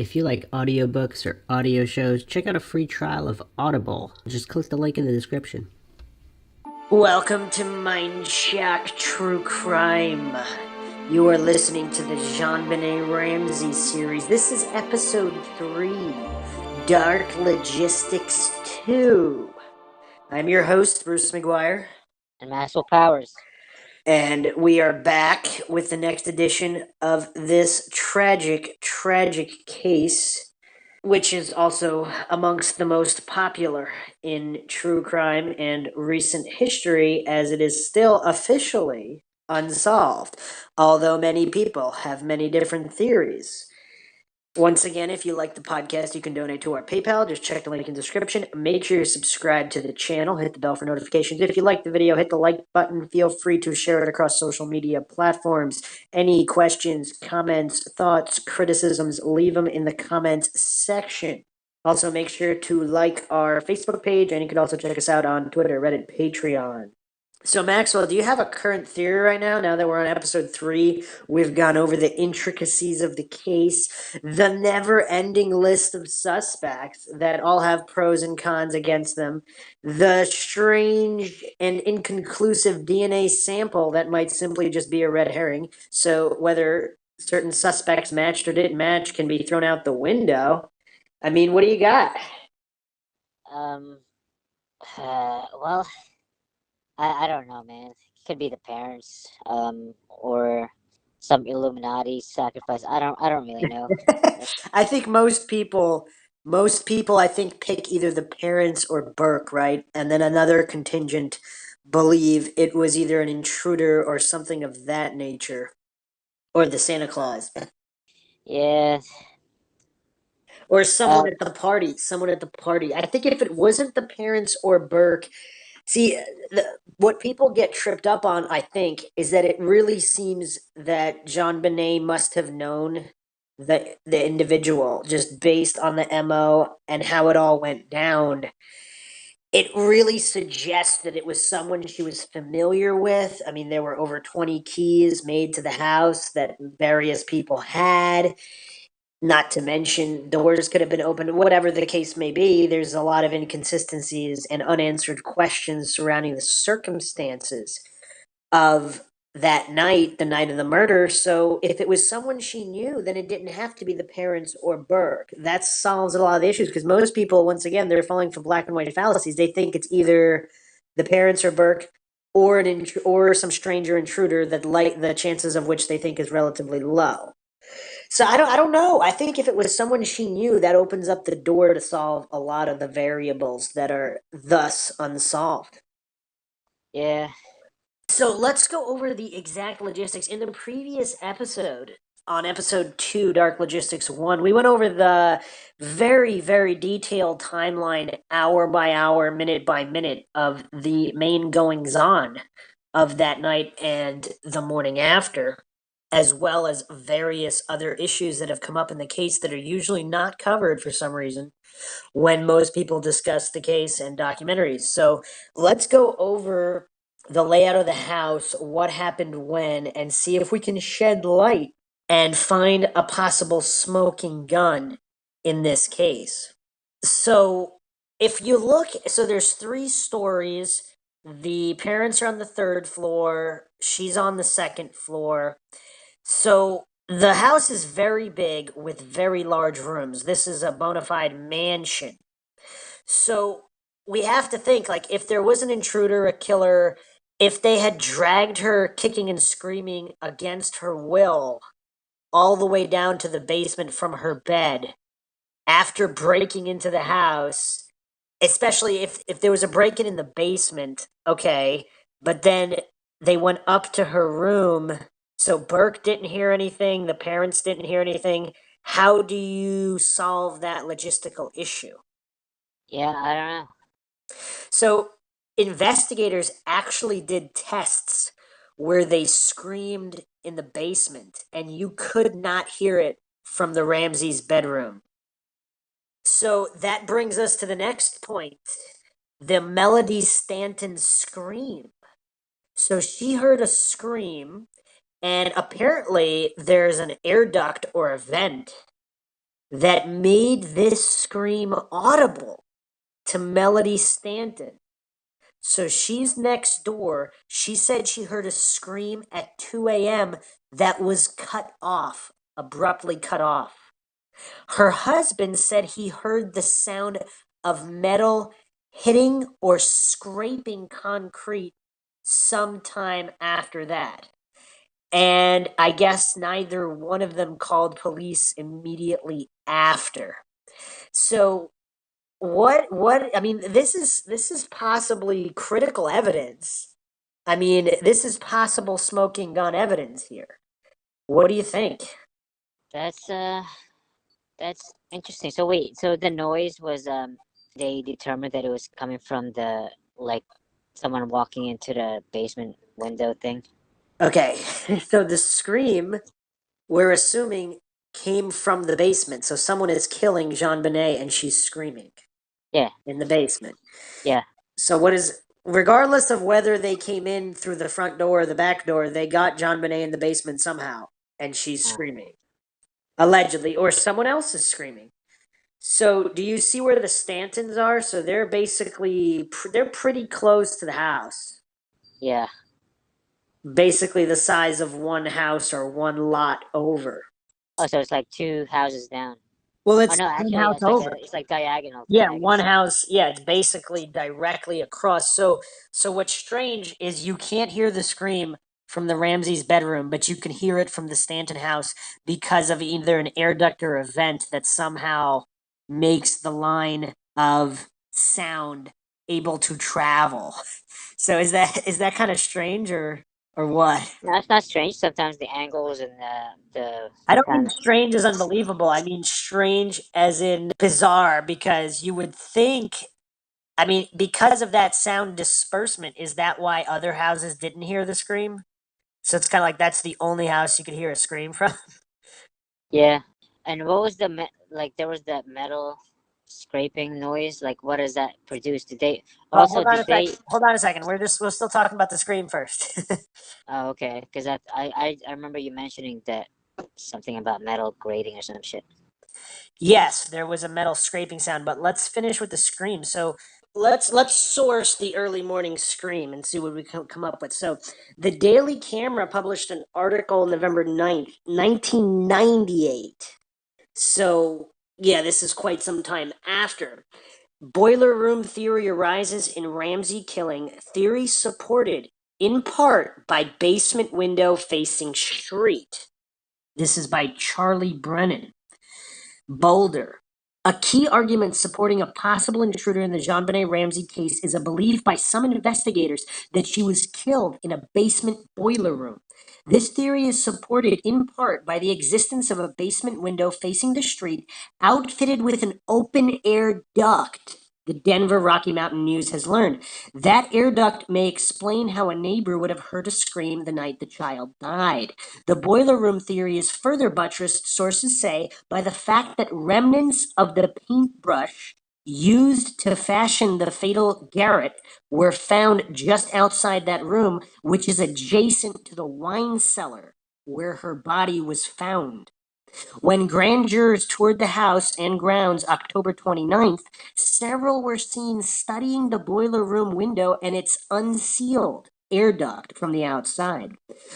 If you like audiobooks or audio shows, check out a free trial of Audible. Just click the link in the description. Welcome to Mindshock True Crime. You are listening to the JonBenet Ramsey series. This is episode 3, Dark Logistics 2. I'm your host, Bruce McGuire. And Maxwell Powers. And we are back with the next edition of this tragic case, which is also amongst the most popular in true crime and recent history, as it is still officially unsolved, although many people have many different theories. Once again, if you like the podcast, you can donate to our PayPal. Just check the link in the description. Make sure you subscribe to the channel. Hit the bell for notifications. If you like the video, hit the like button. Feel free to share it across social media platforms. Any questions, comments, thoughts, criticisms, leave them in the comments section. Also, make sure to like our Facebook page, and you can also check us out on Twitter, Reddit, Patreon. So, Maxwell, do you have a current theory right now? Now that we're on episode 3, we've gone over the intricacies of the case, the never-ending list of suspects that all have pros and cons against them, the strange and inconclusive DNA sample that might simply just be a red herring. So, whether certain suspects matched or didn't match can be thrown out the window. I mean, what do you got? Um, well, I don't know, man. It could be the parents, or some Illuminati sacrifice. I don't really know. I think most people I think pick either the parents or Burke, right? And then another contingent believe it was either an intruder or something of that nature. Or the Santa Claus. Yeah. Or someone Um, at the party. Someone at the party. I think if it wasn't the parents or Burke, see, what people get tripped up on, I think, is that it really seems that JonBenet must have known the individual just based on the MO and how it all went down. It really suggests that it was someone she was familiar with. I mean, there were over 20 keys made to the house that various people had. Not to mention, doors could have been opened, whatever the case may be. There's a lot of inconsistencies and unanswered questions surrounding the circumstances of that night, the night of the murder. So if it was someone she knew, then it didn't have to be the parents or Burke. That solves a lot of the issues because most people, once again, they're falling for black and white fallacies. They think it's either the parents or Burke or or some stranger intruder that the chances of which they think is relatively low. So I don't know. I think if it was someone she knew, that opens up the door to solve a lot of the variables that are thus unsolved. yeah. So let's go over the exact logistics. In the previous episode, on episode 2, Dark Logistics 1, we went over the very detailed timeline, hour by hour, minute by minute, of the main goings on of that night and the morning after, as well as various other issues that have come up in the case that are usually not covered for some reason when most people discuss the case and documentaries. So let's go over the layout of the house, what happened when, and see if we can shed light and find a possible smoking gun in this case. So if you look, so there's 3 stories. The parents are on the 3rd floor, she's on the 2nd floor. So the house is very big with very large rooms. This is a bona fide mansion. So we have to think, like, if there was an intruder, a killer, if they had dragged her kicking and screaming against her will all the way down to the basement from her bed after breaking into the house, especially if there was a break-in in the basement, okay, but then they went up to her room, so Burke didn't hear anything, the parents didn't hear anything. How do you solve that logistical issue? Yeah, I don't know. So investigators actually did tests where they screamed in the basement and you could not hear it from the Ramsey's bedroom. So that brings us to the next point, the Melody Stanton scream. So she heard a scream, and apparently there's an air duct or a vent that made this scream audible to Melody Stanton. So she's next door. She said she heard a scream at 2 a.m. that was cut off, abruptly cut off. Her husband said he heard the sound of metal hitting or scraping concrete sometime after that. And I guess neither one of them called police immediately after. So I mean, this is possibly critical evidence. I mean, this is possible smoking gun evidence here. What do you think? That's that's interesting. So wait, so the noise was they determined that it was coming from the like someone walking into the basement window thing. Okay, so the scream, we're assuming, came from the basement. So someone is killing JonBenet and she's screaming Yeah, in the basement. yeah. So regardless of whether they came in through the front door or the back door, they got JonBenet in the basement somehow and she's Uh, screaming. Allegedly, or someone else is screaming. So, do you see where the Stantons are? So they're basically they're pretty close to the house. yeah. Basically the size of one house or one lot over. Oh, so it's like two houses down. Well, Oh it's no, one actually, house over. it's like diagonal, Yeah, diagonal. one house. Yeah, it's basically directly across. So what's strange is you can't hear the scream from the Ramsey's bedroom, but you can hear it from the Stanton house because of either an air duct or a vent that somehow makes the line of sound able to travel. So is that kind of strange or what? No, it's not strange. Sometimes the angles and I the don't kind mean of strange as unbelievable. I mean strange as in bizarre because you would think, I mean, because of that sound disbursement, is that why other houses didn't hear the scream? So it's kind of like that's the only house you could hear a scream from. yeah. And what was like? There was that metal scraping noise. Like, what does that produce? Did they Well, also did they? hold on a second. We're still talking about the scream first. Oh, okay. Because I remember you mentioning that something about metal grating or some shit. Yes, there was a metal scraping sound, but let's finish with the scream. So let's source the early morning scream and see what we can come up with. So the Daily Camera published an article November 9th, 1998. So yeah, this is quite some time after. Boiler room theory arises in Ramsey killing, theory supported in part by basement window facing street. This is by Charlie Brennan. Boulder. A key argument supporting a possible intruder in the JonBenet Ramsey case is a belief by some investigators that she was killed in a basement boiler room. This theory is supported in part by the existence of a basement window facing the street outfitted with an open air duct. The Denver Rocky Mountain News has learned that air duct may explain how a neighbor would have heard a scream the night the child died. The boiler room theory is further buttressed, sources say, by the fact that remnants of the paintbrush used to fashion the fatal garret were found just outside that room, which is adjacent to the wine cellar where her body was found. When grand jurors toured the house and grounds October 29th, several were seen studying the boiler room window and its unsealed air duct from the outside.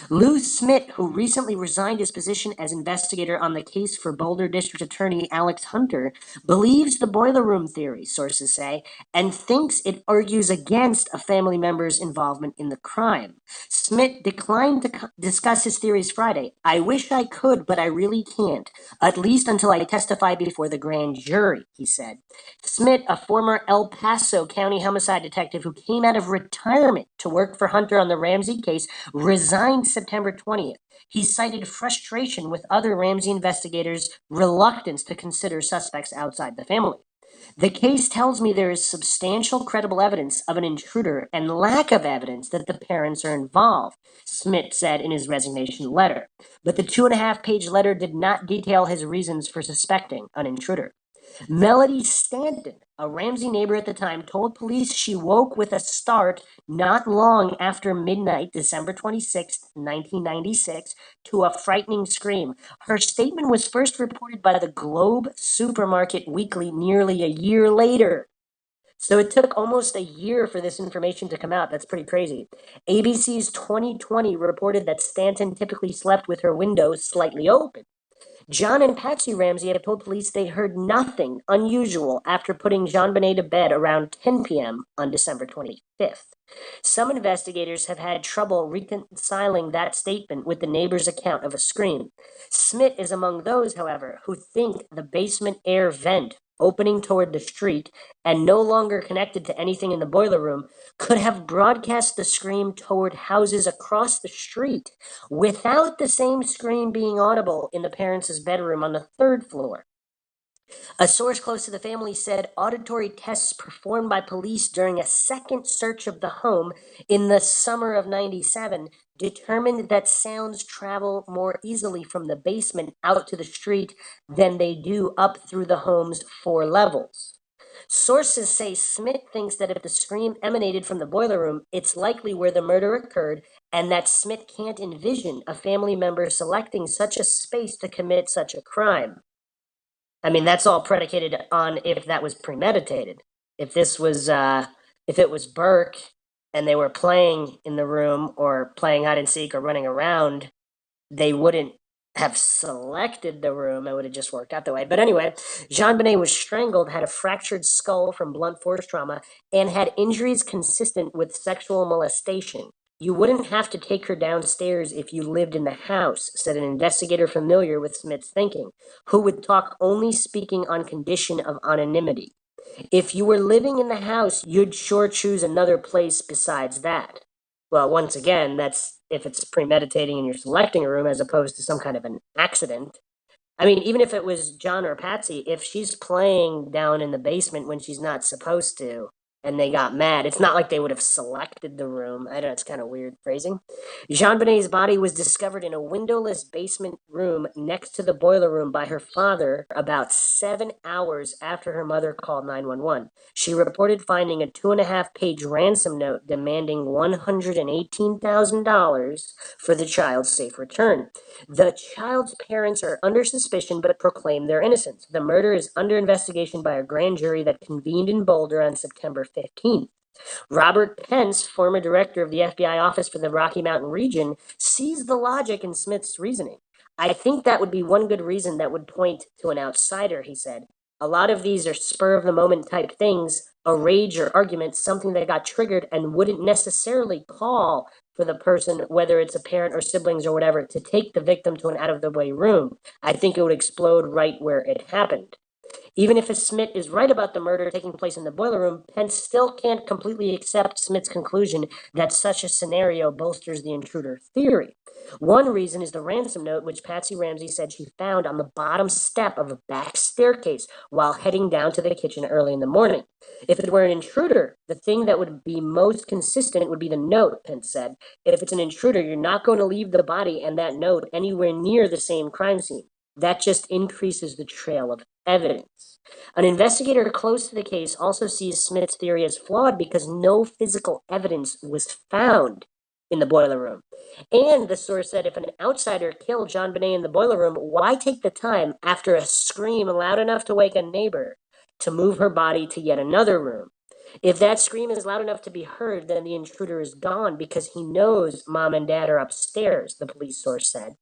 Lou Smith, who recently resigned his position as investigator on the case for Boulder District Attorney Alex Hunter, believes the boiler room theory, sources say, and thinks it argues against a family member's involvement in the crime. Smith declined to discuss his theories Friday. I wish I could, but I really can't, at least until I testify before the grand jury, he said. Smith, a former El Paso County homicide detective who came out of retirement to work for Hunter on the Ramsey case, resigned September 20th. He cited frustration with other Ramsey investigators' reluctance to consider suspects outside the family. The case tells me there is substantial credible evidence of an intruder and lack of evidence that the parents are involved, Smith said in his resignation letter. But the 2.5-page letter did not detail his reasons for suspecting an intruder. Melody Stanton, A Ramsey neighbor at the time told police she woke with a start not long after midnight, December 26th, 1996, to a frightening scream. Her statement was first reported by the Globe Supermarket Weekly nearly a year later. So it took almost a year for this information to come out. That's pretty crazy. ABC's 2020 reported that Stanton typically slept with her windows slightly open. John and Patsy Ramsey have told police they heard nothing unusual after putting JonBenet to bed around 10 p.m. on December 25th. Some investigators have had trouble reconciling that statement with the neighbor's account of a scream. Smith is among those, however, who think the basement air vent opening toward the street and no longer connected to anything in the boiler room could have broadcast the scream toward houses across the street without the same scream being audible in the parents' bedroom on the third floor. A source close to the family said auditory tests performed by police during a second search of the home in the summer of 97 determined that sounds travel more easily from the basement out to the street than they do up through the home's 4 levels. Sources say Smith thinks that if the scream emanated from the boiler room, it's likely where the murder occurred, and that Smith can't envision a family member selecting such a space to commit such a crime. I mean, that's all predicated on if that was premeditated. If this was, if it was Burke and they were playing in the room or playing hide and seek or running around, they wouldn't have selected the room. It would have just worked out that way. But anyway, JonBenet was strangled, had a fractured skull from blunt force trauma, and had injuries consistent with sexual molestation. You wouldn't have to take her downstairs if you lived in the house, said an investigator familiar with Smith's thinking, who would talk only speaking on condition of anonymity. If you were living in the house, you'd sure choose another place besides that. Well, once again, that's if it's premeditating and you're selecting a room as opposed to some kind of an accident. I mean, even if it was John or Patsy, if she's playing down in the basement when she's not supposed to, and they got mad, it's not like they would have selected the room. I know it's kind of weird phrasing. JonBenet's body was discovered in a windowless basement room next to the boiler room by her father about 7 hours after her mother called 911. She reported finding a 2.5-page ransom note demanding $118,000 for the child's safe return. The child's parents are under suspicion but proclaim their innocence. The murder is under investigation by a grand jury that convened in Boulder on September 15th. Robert Pence, former director of the FBI Office for the Rocky Mountain region, sees the logic in Smith's reasoning. I think that would be one good reason that would point to an outsider, he said. A lot of these are spur of the moment type things, a rage or argument, something that got triggered and wouldn't necessarily call for the person, whether it's a parent or siblings or whatever, to take the victim to an out of the way room. I think it would explode right where it happened. Even if Smith is right about the murder taking place in the boiler room, Pence still can't completely accept Smith's conclusion that such a scenario bolsters the intruder theory. One reason is the ransom note, which Patsy Ramsey said she found on the bottom step of a back staircase while heading down to the kitchen early in the morning. If it were an intruder, the thing that would be most consistent would be the note, Pence said. If it's an intruder, you're not going to leave the body and that note anywhere near the same crime scene. That just increases the trail of evidence. An investigator close to the case also sees Smith's theory as flawed because no physical evidence was found in the boiler room. And the source said if an outsider killed JonBenet in the boiler room, why take the time after a scream loud enough to wake a neighbor to move her body to yet another room? If that scream is loud enough to be heard, then the intruder is gone because he knows mom and dad are upstairs, the police source said.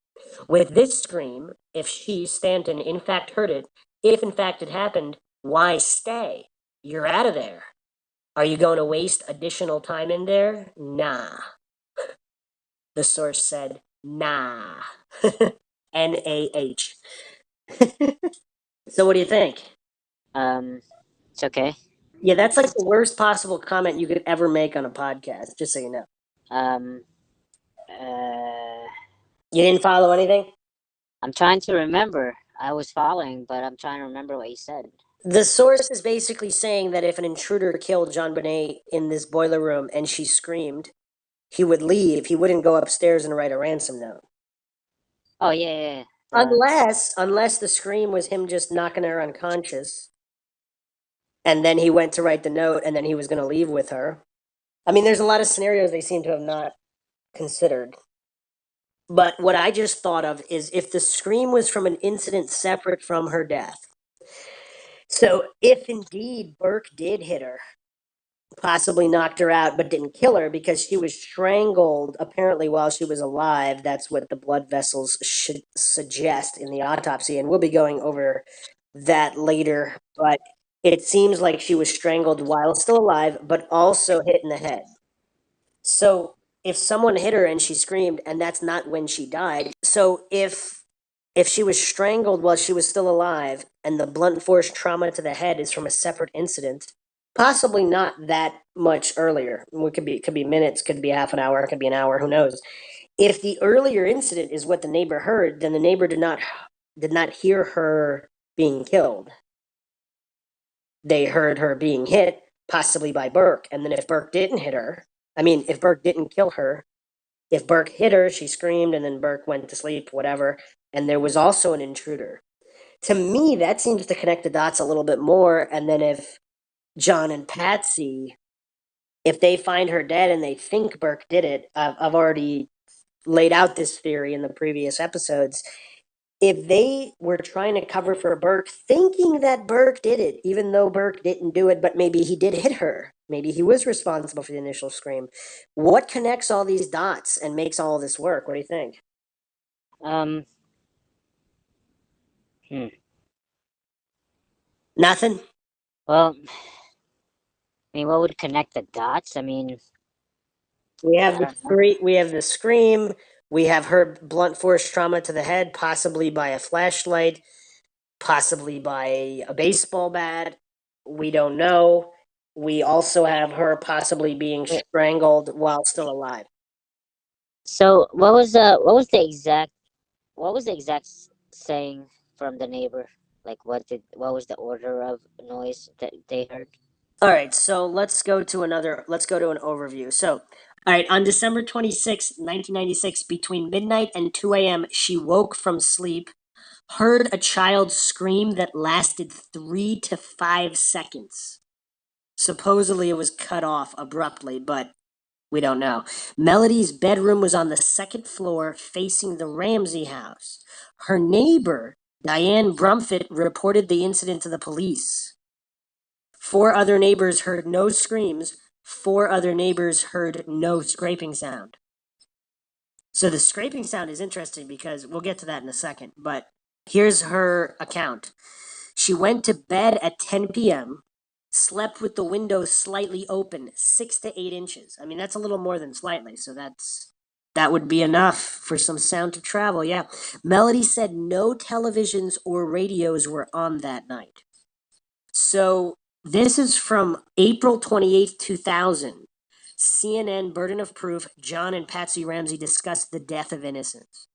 With this scream, if she, Stanton, in fact heard it, if in fact it happened, why stay? You're out of there. Are you going to waste additional time in there? Nah. The source said, nah. NAH. So what do you think? It's okay. Yeah, that's like the worst possible comment you could ever make on a podcast, just so you know. Um, You didn't follow anything? I'm trying to remember. I was following, but I'm trying to remember what you said. The source is basically saying that if an intruder killed JonBenet in this boiler room and she screamed, he would leave. He wouldn't go upstairs and write a ransom note. Oh, yeah. Unless the scream was him just knocking her unconscious. and then he went to write the note, and then he was going to leave with her. I mean, there's a lot of scenarios they seem to have not considered. But what I just thought of is if the scream was from an incident separate from her death. So if indeed Burke did hit her, possibly knocked her out, but didn't kill her because she was strangled apparently while she was alive. That's what the blood vessels should suggest in the autopsy. And we'll be going over that later. But it seems like she was strangled while still alive, but also hit in the head. So if someone hit her and she screamed, and that's not when she died. So if she was strangled while she was still alive and the blunt force trauma to the head is from a separate incident, possibly not that much earlier. It could be minutes, could be half an hour, it could be an hour, who knows. If the earlier incident is what the neighbor heard, then the neighbor did not hear her being killed. They heard her being hit, possibly by Burke. And then if Burke didn't hit her, if Burke didn't kill her, if Burke hit her, she screamed, and then Burke went to sleep, whatever. And there was also an intruder. To me, that seems to connect the dots a little bit more. And then if John and Patsy, if they find her dead and they think Burke did it, I've already laid out this theory in the previous episodes. If they were trying to cover for Burke, thinking that Burke did it, even though Burke didn't do it, but maybe he did hit her, maybe he was responsible for the initial scream. What connects all these dots and makes all this work? What do you think? Um, hmm. Nothing. Well, I mean, what would connect the dots? I mean, We have I the don't know. scream. We have the scream. We have her blunt force trauma to the head, possibly by a flashlight, possibly by a baseball bat. We don't know. We also have her possibly being strangled while still alive. So, what was the exact saying from the neighbor? Like, what was the order of noise that they heard? All right, so let's go to an overview. So, all right, on December 26th, 1996, between midnight and 2 a.m., she woke from sleep, heard a child scream that lasted 3 to 5 seconds. Supposedly it was cut off abruptly, but we don't know. Melody's bedroom was on the second floor facing the Ramsey house. Her neighbor, Diane Brumfitt, reported the incident to the police. 4 other neighbors heard no screams. 4 other neighbors heard no scraping sound. So the scraping sound is interesting because we'll get to that in a second. But here's her account. She went to bed at 10 p.m., slept with the window slightly open, 6 to 8 inches. I mean, that's a little more than slightly. So that would be enough for some sound to travel. Yeah. Melody said no televisions or radios were on that night. So this is from April 28th, 2000. CNN Burden of Proof, John and Patsy Ramsey discussed the death of innocents.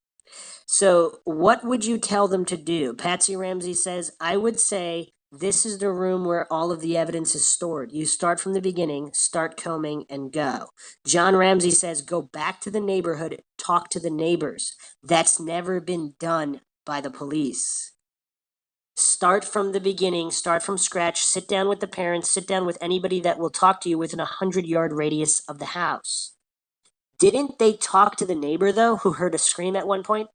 So what would you tell them to do? Patsy Ramsey says, I would say this is the room where all of the evidence is stored. You start from the beginning, start combing, and go. John Ramsey says, go back to the neighborhood, talk to the neighbors. That's never been done by the police. Start from the beginning, start from scratch, sit down with the parents, sit down with anybody that will talk to you within a 100-yard radius of the house. Didn't they talk to the neighbor, though, who heard a scream at one point?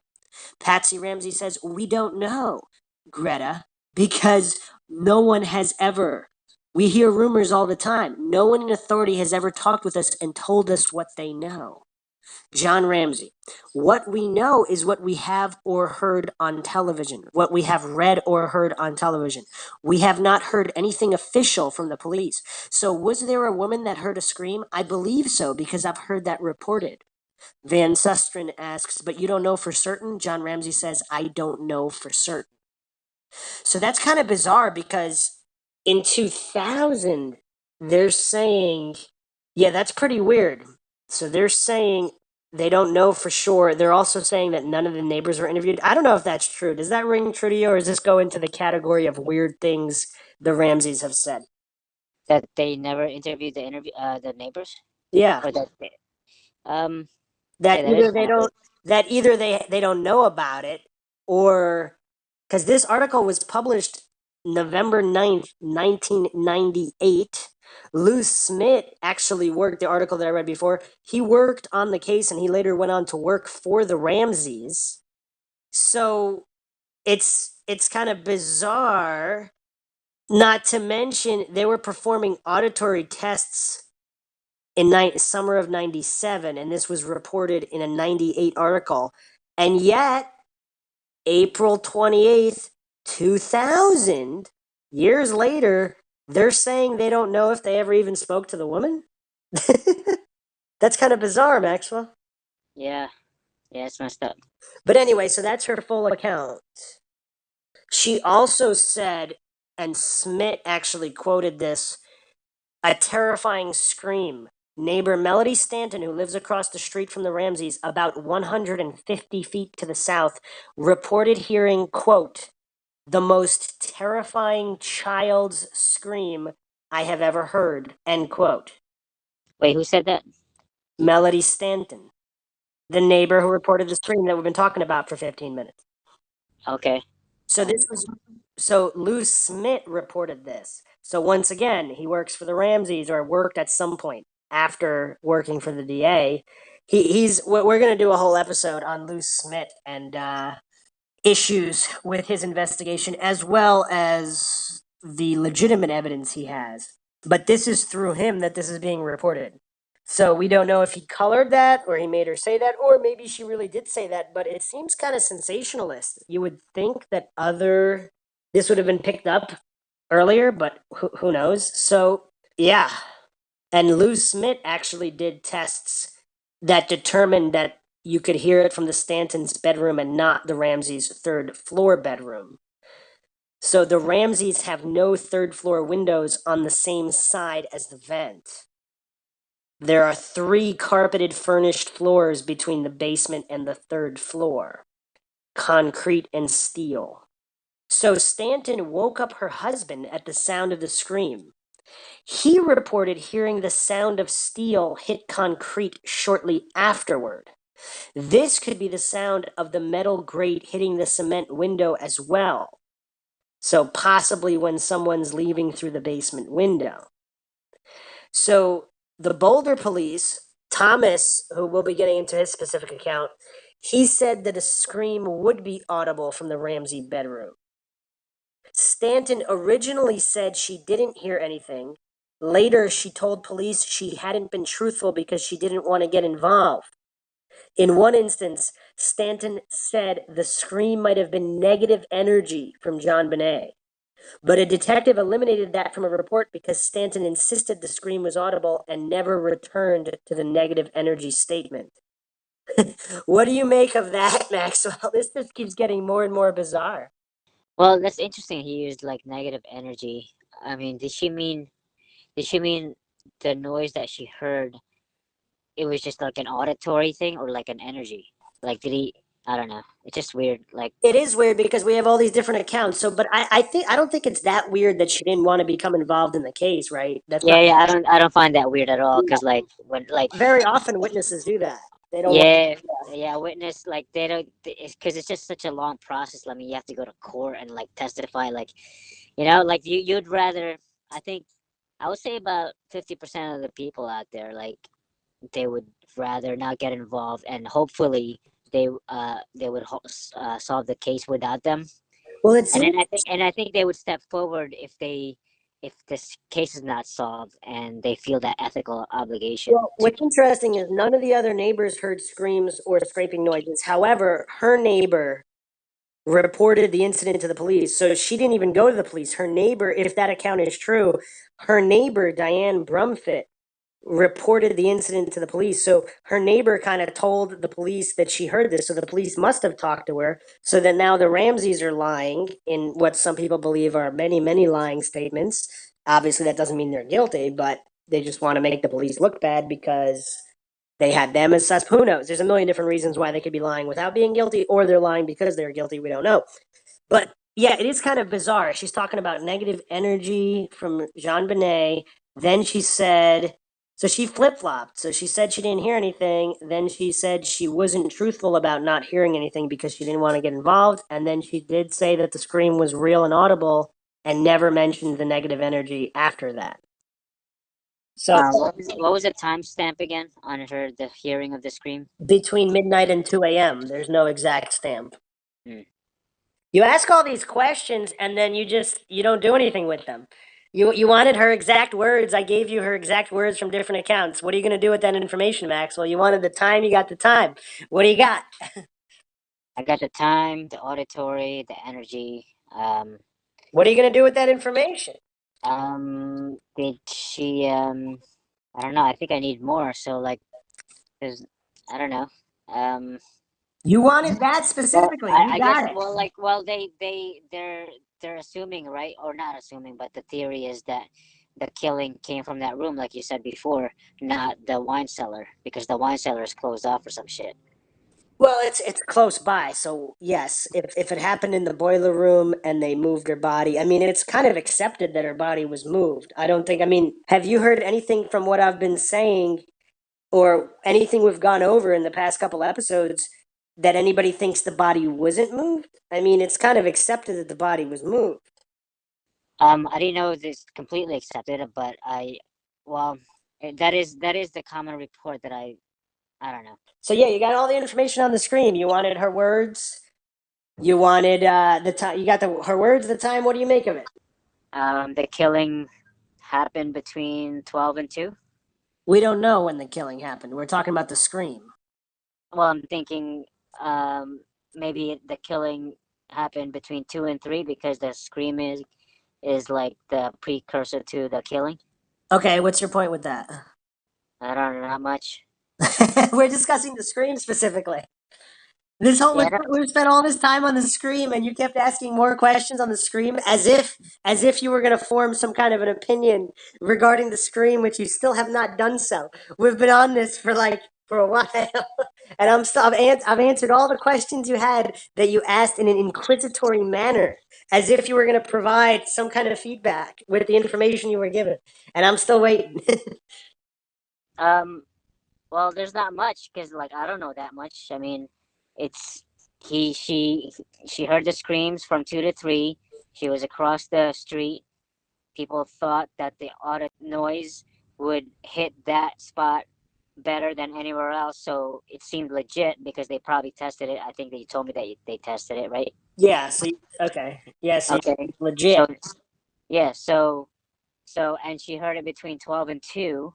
Patsy Ramsey says, we don't know, Greta, because no one has ever. We hear rumors all the time. No one in authority has ever talked with us and told us what they know. John Ramsey, what we know is what we have or heard on television, what we have read or heard on television. We have not heard anything official from the police. So, was there a woman that heard a scream? I believe so because I've heard that reported. Van Susteren asks, but you don't know for certain? John Ramsey says, I don't know for certain. So that's kind of bizarre because in 2000, they're saying, yeah, that's pretty weird. So they're saying they don't know for sure. They're also saying that none of the neighbors were interviewed. I don't know if that's true. Does that ring true to you, or does this go into the category of weird things the Ramseys have said? That they never interviewed the neighbors, Yeah, or that um yeah, that that is either they kind of don't weird. that either they don't know about it, or because this article was published November 9th, 1998. Lou Smith actually worked the article that I read before. He worked on the case and he later went on to work for the Ramseys. So it's kind of bizarre. Not to mention, they were performing auditory tests in summer of 97, and this was reported in a 98 article. And yet, April 28th, 2000, years later, they're saying they don't know if they ever even spoke to the woman? That's kind of bizarre, Maxwell. Yeah, yeah, it's messed up. But anyway, so that's her full account. She also said, and Smith actually quoted this, a terrifying scream. Neighbor Melody Stanton, who lives across the street from the Ramseys, about 150 feet to the south, reported hearing, quote, the most terrifying child's scream I have ever heard, end quote. Wait, who said that? Melody Stanton, the neighbor who reported the scream that we've been talking about for 15 minutes. Okay. So this was so Lou Smith reported this. So once again, he works for the Ramseys or worked at some point after working for the DA. We're going to do a whole episode on Lou Smith and issues with his investigation as well as the legitimate evidence he has. But this is through him that this is being reported. So we don't know if he colored that or he made her say that, or maybe she really did say that, but it seems kind of sensationalist. You would think that this would have been picked up earlier, but who knows? So, yeah. And Lou Smith actually did tests that determined that you could hear it from the Stantons' bedroom and not the Ramseys' third floor bedroom. So the Ramseys have no third floor windows on the same side as the vent. There are 3 carpeted furnished floors between the basement and the third floor, concrete and steel. So Stanton woke up her husband at the sound of the scream. He reported hearing the sound of steel hit concrete shortly afterward. This could be the sound of the metal grate hitting the cement window as well. So possibly when someone's leaving through the basement window. So the Boulder police, Thomas, who we'll be getting into his specific account, he said that a scream would be audible from the Ramsey bedroom. Stanton originally said she didn't hear anything. Later, she told police she hadn't been truthful because she didn't want to get involved. In one instance, Stanton said the scream might have been negative energy from JonBenet. But a detective eliminated that from a report because Stanton insisted the scream was audible and never returned to the negative energy statement. What do you make of that, Maxwell? This just keeps getting more and more bizarre. Well, that's interesting. He used like negative energy. I mean, did she mean the noise that she heard? It was just like an auditory thing or like an energy? Like, did he? I don't know. It's just weird. Like, It is weird because we have all these different accounts. So, but I don't think it's that weird that she didn't want to become involved in the case, right? That's not yeah, yeah. I don't find that weird at all. Cause like when like very often witnesses do that. They don't want. yeah, yeah, witness like they don't. It's because it's just such a long process. I mean, you have to go to court and like testify. Like, like you'd rather. I think I would say about 50% of the people out there, like they would rather not get involved, and hopefully they would solve the case without them. Well, it And seems. then I think they would step forward if this case is not solved and they feel that ethical obligation Well, to. what's interesting is none of the other neighbors heard screams or scraping noises. However, her neighbor reported the incident to the police. So she didn't even go to the police. Her neighbor, if that account is true, her neighbor, Diane Brumfitt, reported the incident to the police. So her neighbor kind of told the police that she heard this. So the police must have talked to her. So that now the Ramseys are lying in what some people believe are many, many lying statements. Obviously, that doesn't mean they're guilty, but they just want to make the police look bad because they had them as sus. Who knows? There's a million different reasons why they could be lying without being guilty, or they're lying because they're guilty. We don't know. But yeah, it is kind of bizarre. She's talking about negative energy from JonBenet. Then she said, so she flip flopped. So she said she didn't hear anything. Then she said she wasn't truthful about not hearing anything because she didn't want to get involved. And then she did say that the scream was real and audible. and never mentioned the negative energy after that. So What was the timestamp again on the hearing of the scream? between midnight and 2 a.m., there's no exact stamp. Hmm. You ask all these questions and then you don't do anything with them. You wanted her exact words. I gave you her exact words from different accounts. What are you going to do with that information, Maxwell? You wanted the time, you got the time. What do you got? I got the time, the auditory, the energy. What are you going to do with that information? Did she? I don't know. I think I need more. So like, there's, I don't know. Um, You wanted that well, specifically. I, You I guess. got it. Well, they're assuming, right, or not assuming, but the theory is that the killing came from that room, like you said before, not the wine cellar, because the wine cellar is closed off or some shit. Well, it's close by, so yes. If it happened in the boiler room and they moved her body, I mean, it's kind of accepted that her body was moved. I don't think. I mean, have you heard anything from what I've been saying or anything we've gone over in the past couple episodes that anybody thinks the body wasn't moved? I mean, it's kind of accepted that the body was moved. I didn't know this completely accepted, but well, that is the common report that I don't know. So yeah, you got all the information on the screen. You wanted her words. You wanted the time. You got her words, the time. What do you make of it? The killing happened between 12 and 2. We don't know when the killing happened. We're talking about the scream. Well, I'm thinking maybe the killing happened between 2 and 3 because the scream is like the precursor to the killing. Okay, what's your point with that? I don't know, not much. We're discussing the scream specifically. This whole Yeah, we spent all this time on the scream, and you kept asking more questions on the scream, as if you were going to form some kind of an opinion regarding the scream, which you still have not done so. We've been on this for a while, and I've answered all the questions you had that you asked in an inquisitory manner, as if you were going to provide some kind of feedback with the information you were given, and I'm still waiting. um well, there's not much because like I don't know that much. I mean, it's he she heard the screams from 2 to 3. She was across the street. People thought that the audit noise would hit that spot better than anywhere else, so it seemed legit because they probably tested it. I think that you told me that they tested it, right? Yeah. Okay. Yeah. So Okay. So legit. yeah, and she heard it between 12 and 2.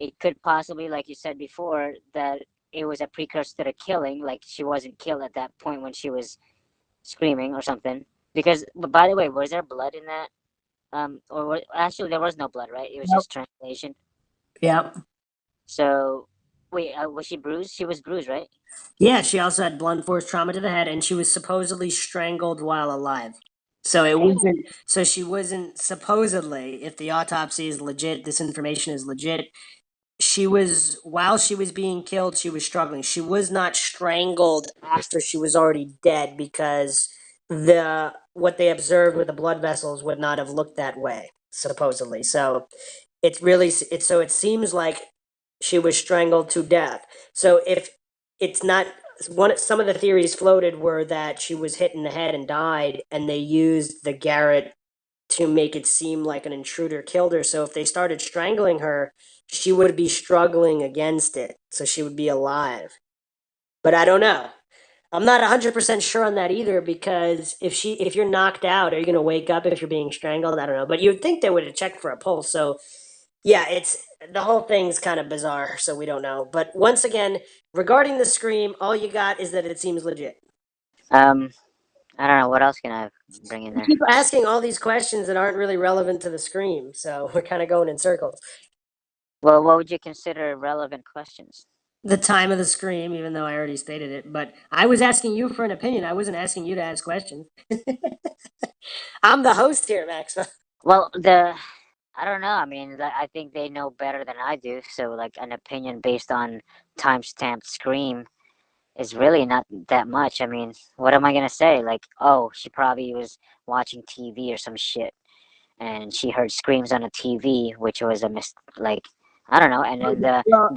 It could possibly, like you said before, that it was a precursor to the killing, like she wasn't killed at that point when she was screaming or something. Because, but by the way, was there blood in that? Actually, there was no blood, right? It was Nope. just strangulation. Yep. So, wait, was she bruised? She was bruised, right? Yeah, she also had blunt force trauma to the head, and she was supposedly strangled while alive. So it Damn. wasn't. So she wasn't supposedly. If the autopsy is legit, this information is legit. She was while she was being killed. She was struggling. She was not strangled after she was already dead because the what they observed with the blood vessels would not have looked that way supposedly. So it seems like she was strangled to death. So if it's not some of the theories floated were that she was hit in the head and died, and they used the Garrett to make it seem like an intruder killed her. So if they started strangling her, she would be struggling against it, so she would be alive. But I don't know. I'm not 100% sure on that either, because if you're knocked out, are you going to wake up if you're being strangled? I don't know. But you'd think they would have checked for a pulse. So yeah, it's the whole thing's kind of bizarre, so we don't know. But once again, regarding the scream, all you got is that it seems legit. Um, I don't know. What else can I bring in You there? keep asking all these questions that aren't really relevant to the scream, so we're kind of going in circles. Well, what would you consider relevant questions? The time of the scream, even though I already stated it, but I was asking you for an opinion. I wasn't asking you to ask questions. I'm the host here, Max. Well, I don't know. I mean, I think they know better than I do. So, like, an opinion based on timestamped scream is really not that much. I mean, what am I gonna say? Like, oh, she probably was watching TV or some shit, and she heard screams on a TV, which was a like, I don't know. And then Well,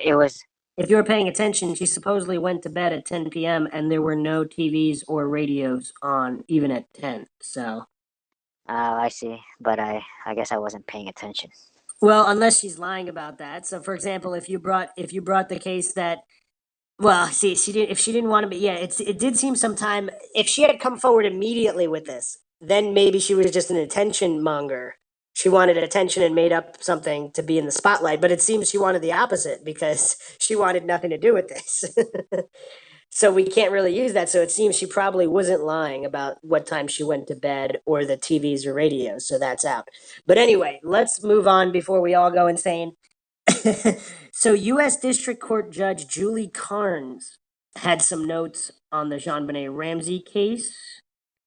it was. if you were paying attention, she supposedly went to bed at 10 p.m. and there were no TVs or radios on even at 10. So Oh, I see. But I guess I wasn't paying attention. Well, unless she's lying about that. So, for example, if you brought the case that, well, see, she did if she didn't want to be, yeah, it did seem sometime if she had come forward immediately with this, then maybe she was just an attention monger. She wanted attention and made up something to be in the spotlight, but it seems she wanted the opposite because she wanted nothing to do with this. So we can't really use that. So it seems she probably wasn't lying about what time she went to bed or the TVs or radios. So that's out. But anyway, let's move on before we all go insane. So U.S. District Court Judge Julie Carnes had some notes on the JonBenet Ramsey case.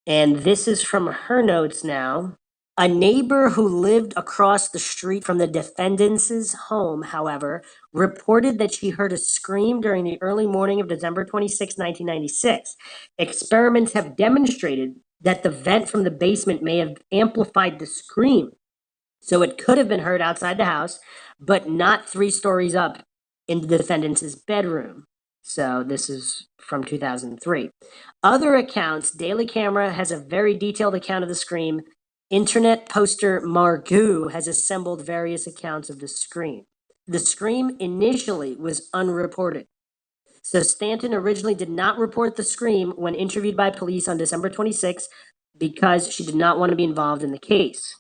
And this is from her notes now. A neighbor who lived across the street from the defendant's home, however, reported that she heard a scream during the early morning of December 26, 1996. Experiments have demonstrated that the vent from the basement may have amplified the scream. So it could have been heard outside the house, but not 3 stories up in the defendant's bedroom. So this is from 2003. Other accounts, Daily Camera has a very detailed account of the scream. Internet poster Margoo has assembled various accounts of the scream. The scream initially was unreported. So Stanton originally did not report the scream when interviewed by police on December 26 because she did not want to be involved in the case.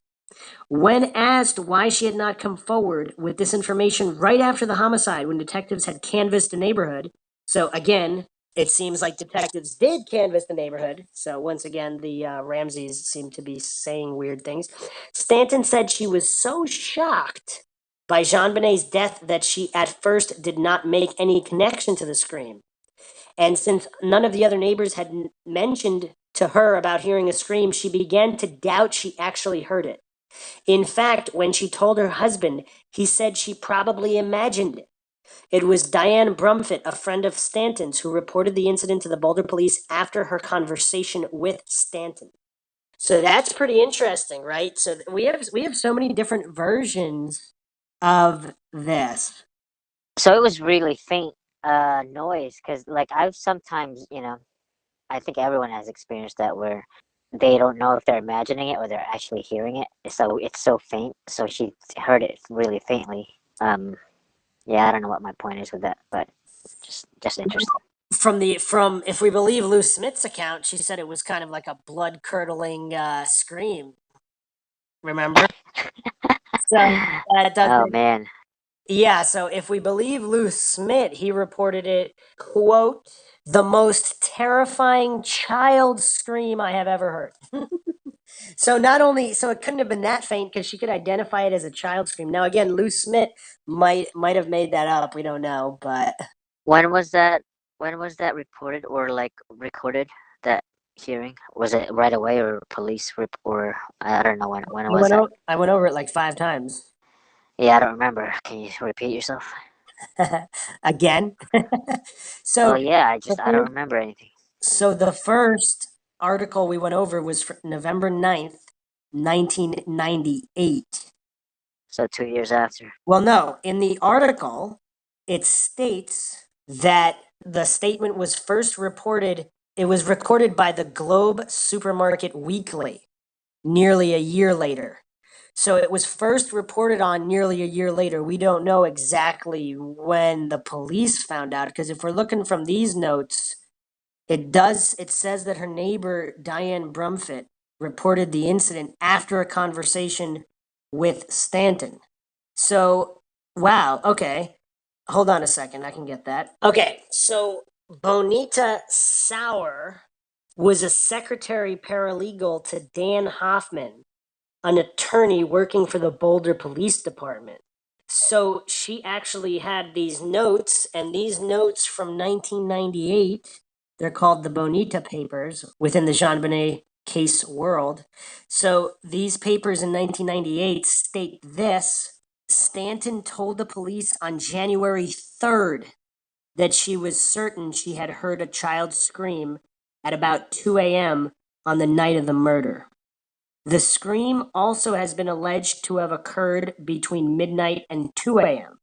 When asked why she had not come forward with this information right after the homicide when detectives had canvassed the neighborhood, so again, it seems like detectives did canvass the neighborhood. So once again, the Ramseys seem to be saying weird things. Stanton said she was so shocked by JonBenet's death that she at first did not make any connection to the scream. And since none of the other neighbors had mentioned to her about hearing a scream, she began to doubt she actually heard it. In fact, when she told her husband, he said she probably imagined it. It was Diane Brumfitt, a friend of Stanton's, who reported the incident to the Boulder police after her conversation with Stanton. So that's pretty interesting, right? So we have so many different versions of this. So it was really faint noise because like I've sometimes, I think everyone has experienced that where they don't know if they're imagining it or they're actually hearing it. So it's so faint. So she heard it really faintly. Yeah, I don't know what my point is with that, but just interesting. From if we believe Lou Smith's account, she said it was kind of like a blood curdling scream. Remember? So that Oh doesn't. man. Yeah, so if we believe Lou Smith, he reported it, quote, the most terrifying child scream I have ever heard. So not only, so it couldn't have been that faint because she could identify it as a child scream. Now again, Lou Smith might have made that up. We don't know, but When was that? When was that reported or like recorded? That hearing was it right away or police or I don't know when I was went that? over I went over it like 5 times. Yeah, I don't remember. Can you repeat yourself? Again. Oh So yeah, the I don't first, remember anything. so the first article we went over was for November 9th, 1998. So 2 years after. Well, no, in the article, it states that the statement was first reported, it was recorded by the Globe Supermarket Weekly nearly a year later. So it was first reported on nearly a year later. We don't know exactly when the police found out because if we're looking from these notes, it says that her neighbor Diane Brumfitt reported the incident after a conversation with Stanton. So, wow, okay. Hold on a second, I can get that. Okay, so Bonita Sauer was a secretary paralegal to Dan Hoffman, an attorney working for the Boulder Police Department. So she actually had these notes, and these notes from 1998, they're called the Bonita Papers within the JonBenet case world. So these papers in 1998 state this. Stanton told the police on January 3rd that she was certain she had heard a child scream at about 2 a.m. on the night of the murder. The scream also has been alleged to have occurred between midnight and 2 a.m.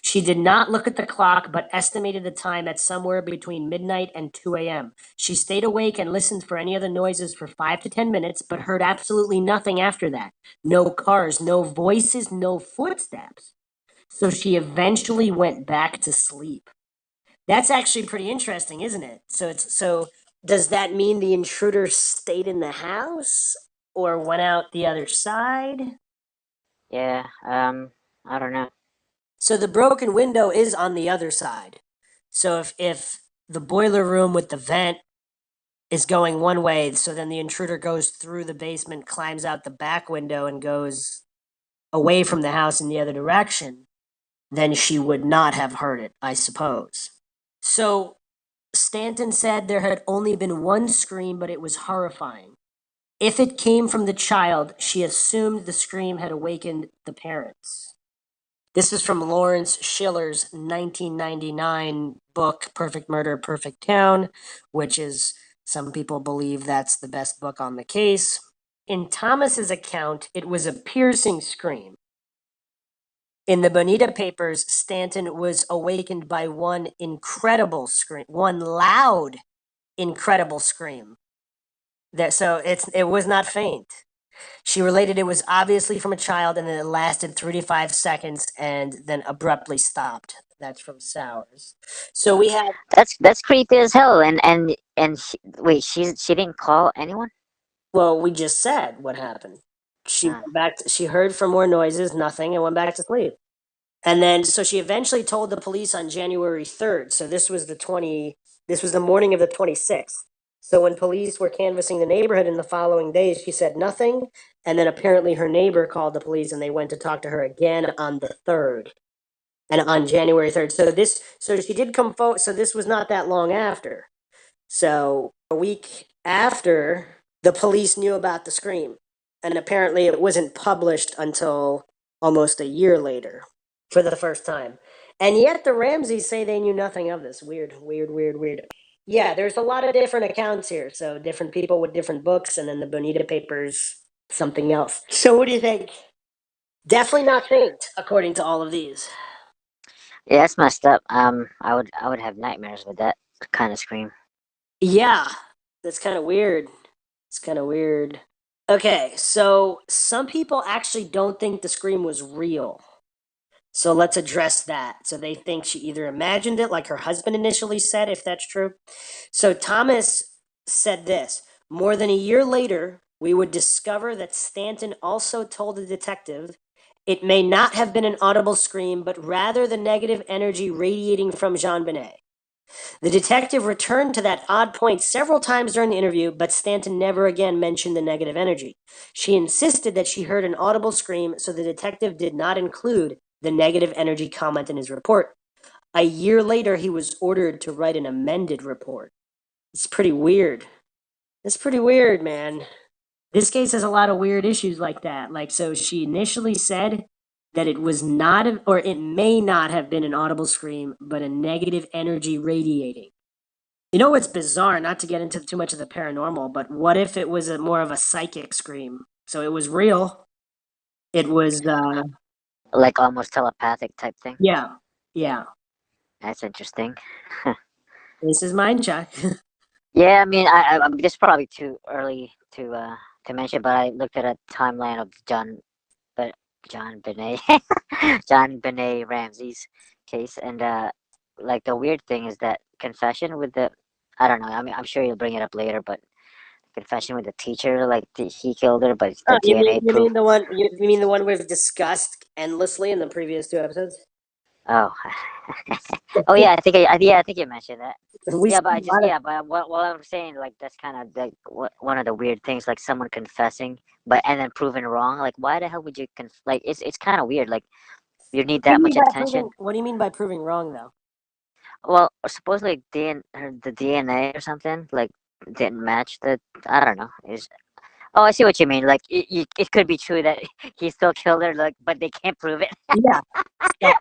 She did not look at the clock, but estimated the time at somewhere between midnight and 2 a.m. She stayed awake and listened for any other noises for 5 to 10 minutes, but heard absolutely nothing after that. No cars, no voices, no footsteps. So she eventually went back to sleep. That's actually pretty interesting, isn't it? So does that mean the intruder stayed in the house or went out the other side? Yeah, I don't know. So the broken window is on the other side. So if the boiler room with the vent is going one way, so then the intruder goes through the basement, climbs out the back window and goes away from the house in the other direction, then she would not have heard it, I suppose. So Stanton said there had only been one scream, but it was horrifying. If it came from the child, she assumed the scream had awakened the parents. This is from Lawrence Schiller's 1999 book, Perfect Murder, Perfect Town, which is, some people believe that's the best book on the case. In Thomas's account, it was a piercing scream. In the Bonita papers, Stanton was awakened by one incredible scream, one loud, incredible scream. So it was not faint. She related it was obviously from a child and then it lasted 3 to 5 seconds and then abruptly stopped. That's from Sowers. So we have, That's creepy as hell. Wait, she didn't call anyone? well, we just said what happened. She Uh, went back, she heard for more noises, nothing, and went back to sleep. And then, so she eventually told the police on January 3rd. So this was the morning of the 26th. So when police were canvassing the neighborhood in the following days, she said nothing. And then apparently her neighbor called the police and they went to talk to her again on the 3rd and on January 3rd. So she did come forward. So this was not that long after. So a week after, the police knew about the scream. And apparently it wasn't published until almost a year later for the first time. And yet the Ramseys say they knew nothing of this. Weird, weird, weird, weird. Yeah, there's a lot of different accounts here. So different people with different books, and then the Bonita papers, something else. So what do you think? Definitely not faint, according to all of these. yeah, that's messed up. I would have nightmares with that kind of scream. Yeah, that's kind of weird. It's kind of weird. Okay, so some people actually don't think the scream was real. So let's address that. So they think she either imagined it, like her husband initially said, if that's true. So Thomas said this: more than a year later, we would discover that Stanton also told the detective it may not have been an audible scream, but rather the negative energy radiating from JonBenet. The detective returned to that odd point several times during the interview, but Stanton never again mentioned the negative energy. She insisted that she heard an audible scream, so the detective did not include the negative energy comment in his report. A year later, he was ordered to write an amended report. It's pretty weird. It's pretty weird, man. This case has a lot of weird issues like that. Like, so she initially said that it was not, or it may not have been an audible scream, but a negative energy radiating. You know what's bizarre? Not to get into too much of the paranormal, but what if it was more of a psychic scream? So it was real. It was, Like almost telepathic type thing. yeah, yeah. That's interesting. This is Mindshock. Yeah, I mean, I this is probably too early to mention, but I looked at a timeline of but JonBenet JonBenet Ramsey's case, and like the weird thing is that confession with the I don't know. I mean, I'm sure you'll bring it up later, but confession with the teacher, like he killed her, but the Oh, DNA you proof. mean the one you mean the one we've discussed endlessly in the previous two episodes? Oh, oh yeah, I think you mentioned that. We Yeah, spent but a lot of what I'm saying, like that's kind of like one of the weird things, like someone confessing, but and then proven wrong. Like, why the hell would you like? It's kind of weird. Like, you need what do that you mean much by proving attention. what do you mean by proving wrong though? Well, supposedly the DNA or something like didn't match the. I don't know. Is Oh, I see what you mean. Like, it could be true that he still killed her, like, but they can't prove it. Yeah. So,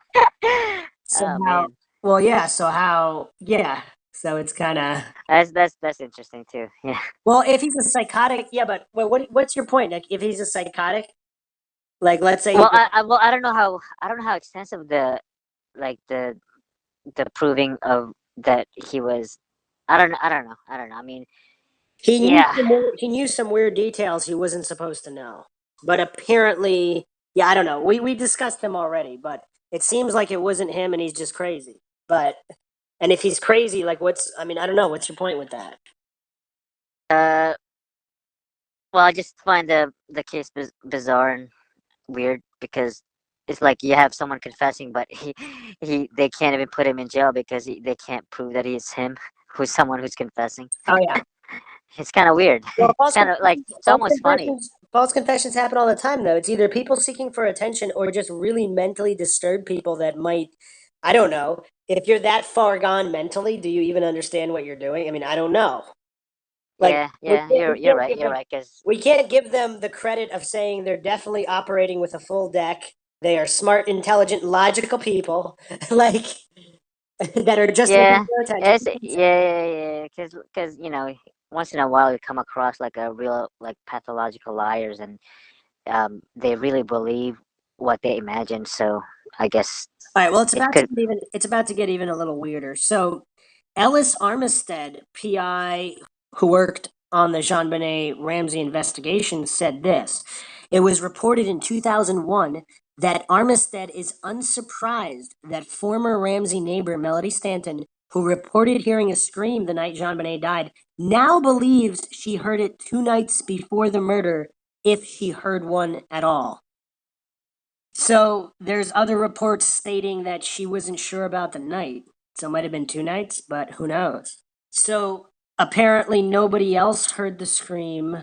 so Oh how man, well yeah, so how yeah. So it's kinda that's interesting too. Yeah. well, if he's a psychotic, yeah, but what's your point? Like, if he's a psychotic, like, let's say he Well, just I don't know how extensive like the proving of that he was. I don't know. I mean, yeah, He knew some weird details he wasn't supposed to know. But apparently, yeah, I don't know. We discussed them already, but it seems like it wasn't him and he's just crazy. But and if he's crazy, like what's I mean, I don't know, what's your point with that? uh, well, I just find the case bizarre and weird because it's like you have someone confessing, but he they can't even put him in jail because they can't prove that he's him, who's someone who's confessing. Oh yeah. It's kind of weird. Well, It's kind of like it's almost funny. false confessions happen all the time, though. It's either people seeking for attention or just really mentally disturbed people that might, I don't know. If you're that far gone mentally, do you even understand what you're doing? I mean, I don't know. Like Yeah, yeah, you're right. You're right. Because we can't give them the credit of saying they're definitely operating with a full deck. They are smart, intelligent, logical people, like that are just looking yeah, for attention. yeah. Because once in a while you come across like a real like pathological liars, and they really believe what they imagine. So I guess All right. Well, it could. it's about to get even a little weirder. So, Ellis Armistead, PI who worked on the JonBenet Ramsey investigation, said this. It was reported in 2001 that Armistead is unsurprised that former Ramsey neighbor Melody Stanton, who reported hearing a scream the night JonBenet died, now believes she heard it 2 nights before the murder, if she heard one at all. So there's other reports stating that she wasn't sure about the night. So it might have been 2 nights, but who knows? So apparently nobody else heard the scream.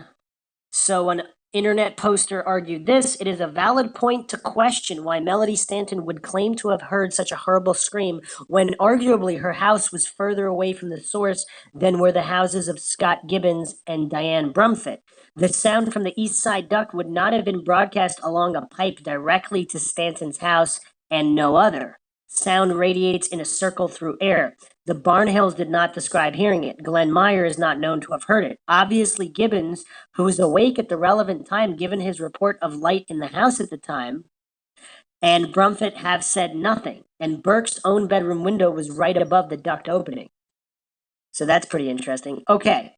So an internet poster argued this: it is a valid point to question why Melody Stanton would claim to have heard such a horrible scream when arguably her house was further away from the source than were the houses of Scott Gibbons and Diane Brumfitt. The sound from the east side duct would not have been broadcast along a pipe directly to Stanton's house and no other. Sound radiates in a circle through air. The Barnhills did not describe hearing it. Glenn Meyer is not known to have heard it. Obviously, Gibbons, who was awake at the relevant time given his report of light in the house at the time, and Brumfitt have said nothing. And Burke's own bedroom window was right above the duct opening. So that's pretty interesting. Okay,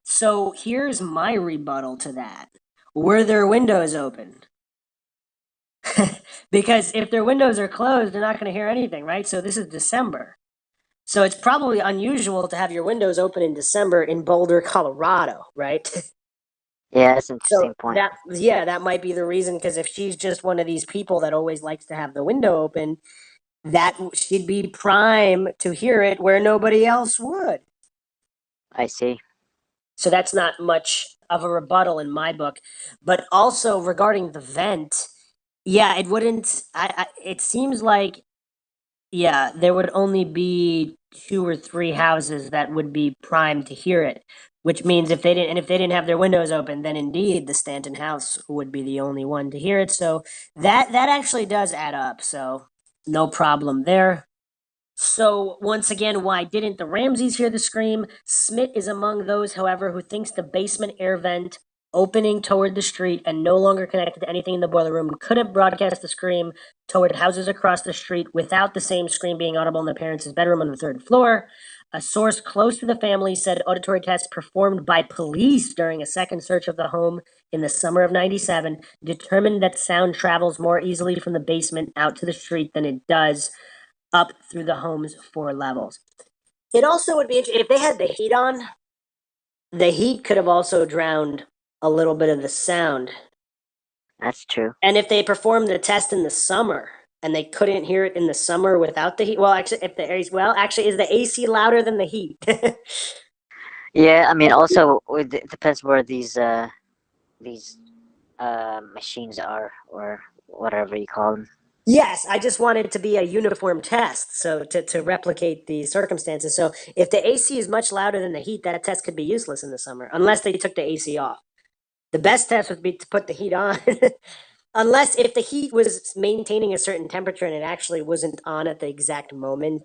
so here's my rebuttal to that. Were their windows open? Because if their windows are closed, they're not going to hear anything, right? So this is December. So it's probably unusual to have your windows open in December in Boulder, Colorado, right? Yeah, that's an So interesting point. that might be the reason. Because if she's just one of these people that always likes to have the window open, that she'd be prime to hear it where nobody else would. I see. So that's not much of a rebuttal in my book. But also regarding the vent, yeah, it wouldn't. It seems like, yeah, there would only be 2 or 3 houses that would be primed to hear it, which means if they didn't have their windows open, then indeed the Stanton house would be the only one to hear it. So that actually does add up. So no problem there. So, once again, why didn't the Ramseys hear the scream? Smith is among those, however, who thinks the basement air vent opening toward the street and no longer connected to anything in the boiler room could have broadcast the scream toward houses across the street without the same scream being audible in the parents' bedroom on the third floor. A source close to the family said auditory tests performed by police during a second search of the home in the summer of 97 determined that sound travels more easily from the basement out to the street than it does up through the home's 4 levels. It also would be interesting if they had the heat on. The heat could have also drowned a little bit of the sound. That's true. And if they performed the test in the summer and they couldn't hear it in the summer without the heat, well, actually, if the AC, well, actually, is the AC louder than the heat? Yeah, I mean, also it depends where these machines are, or whatever you call them. Yes, I just want it to be a uniform test, so to replicate the circumstances. So if the AC is much louder than the heat, that test could be useless in the summer, unless they took the AC off. The best test would be to put the heat on. Unless if the heat was maintaining a certain temperature and it actually wasn't on at the exact moment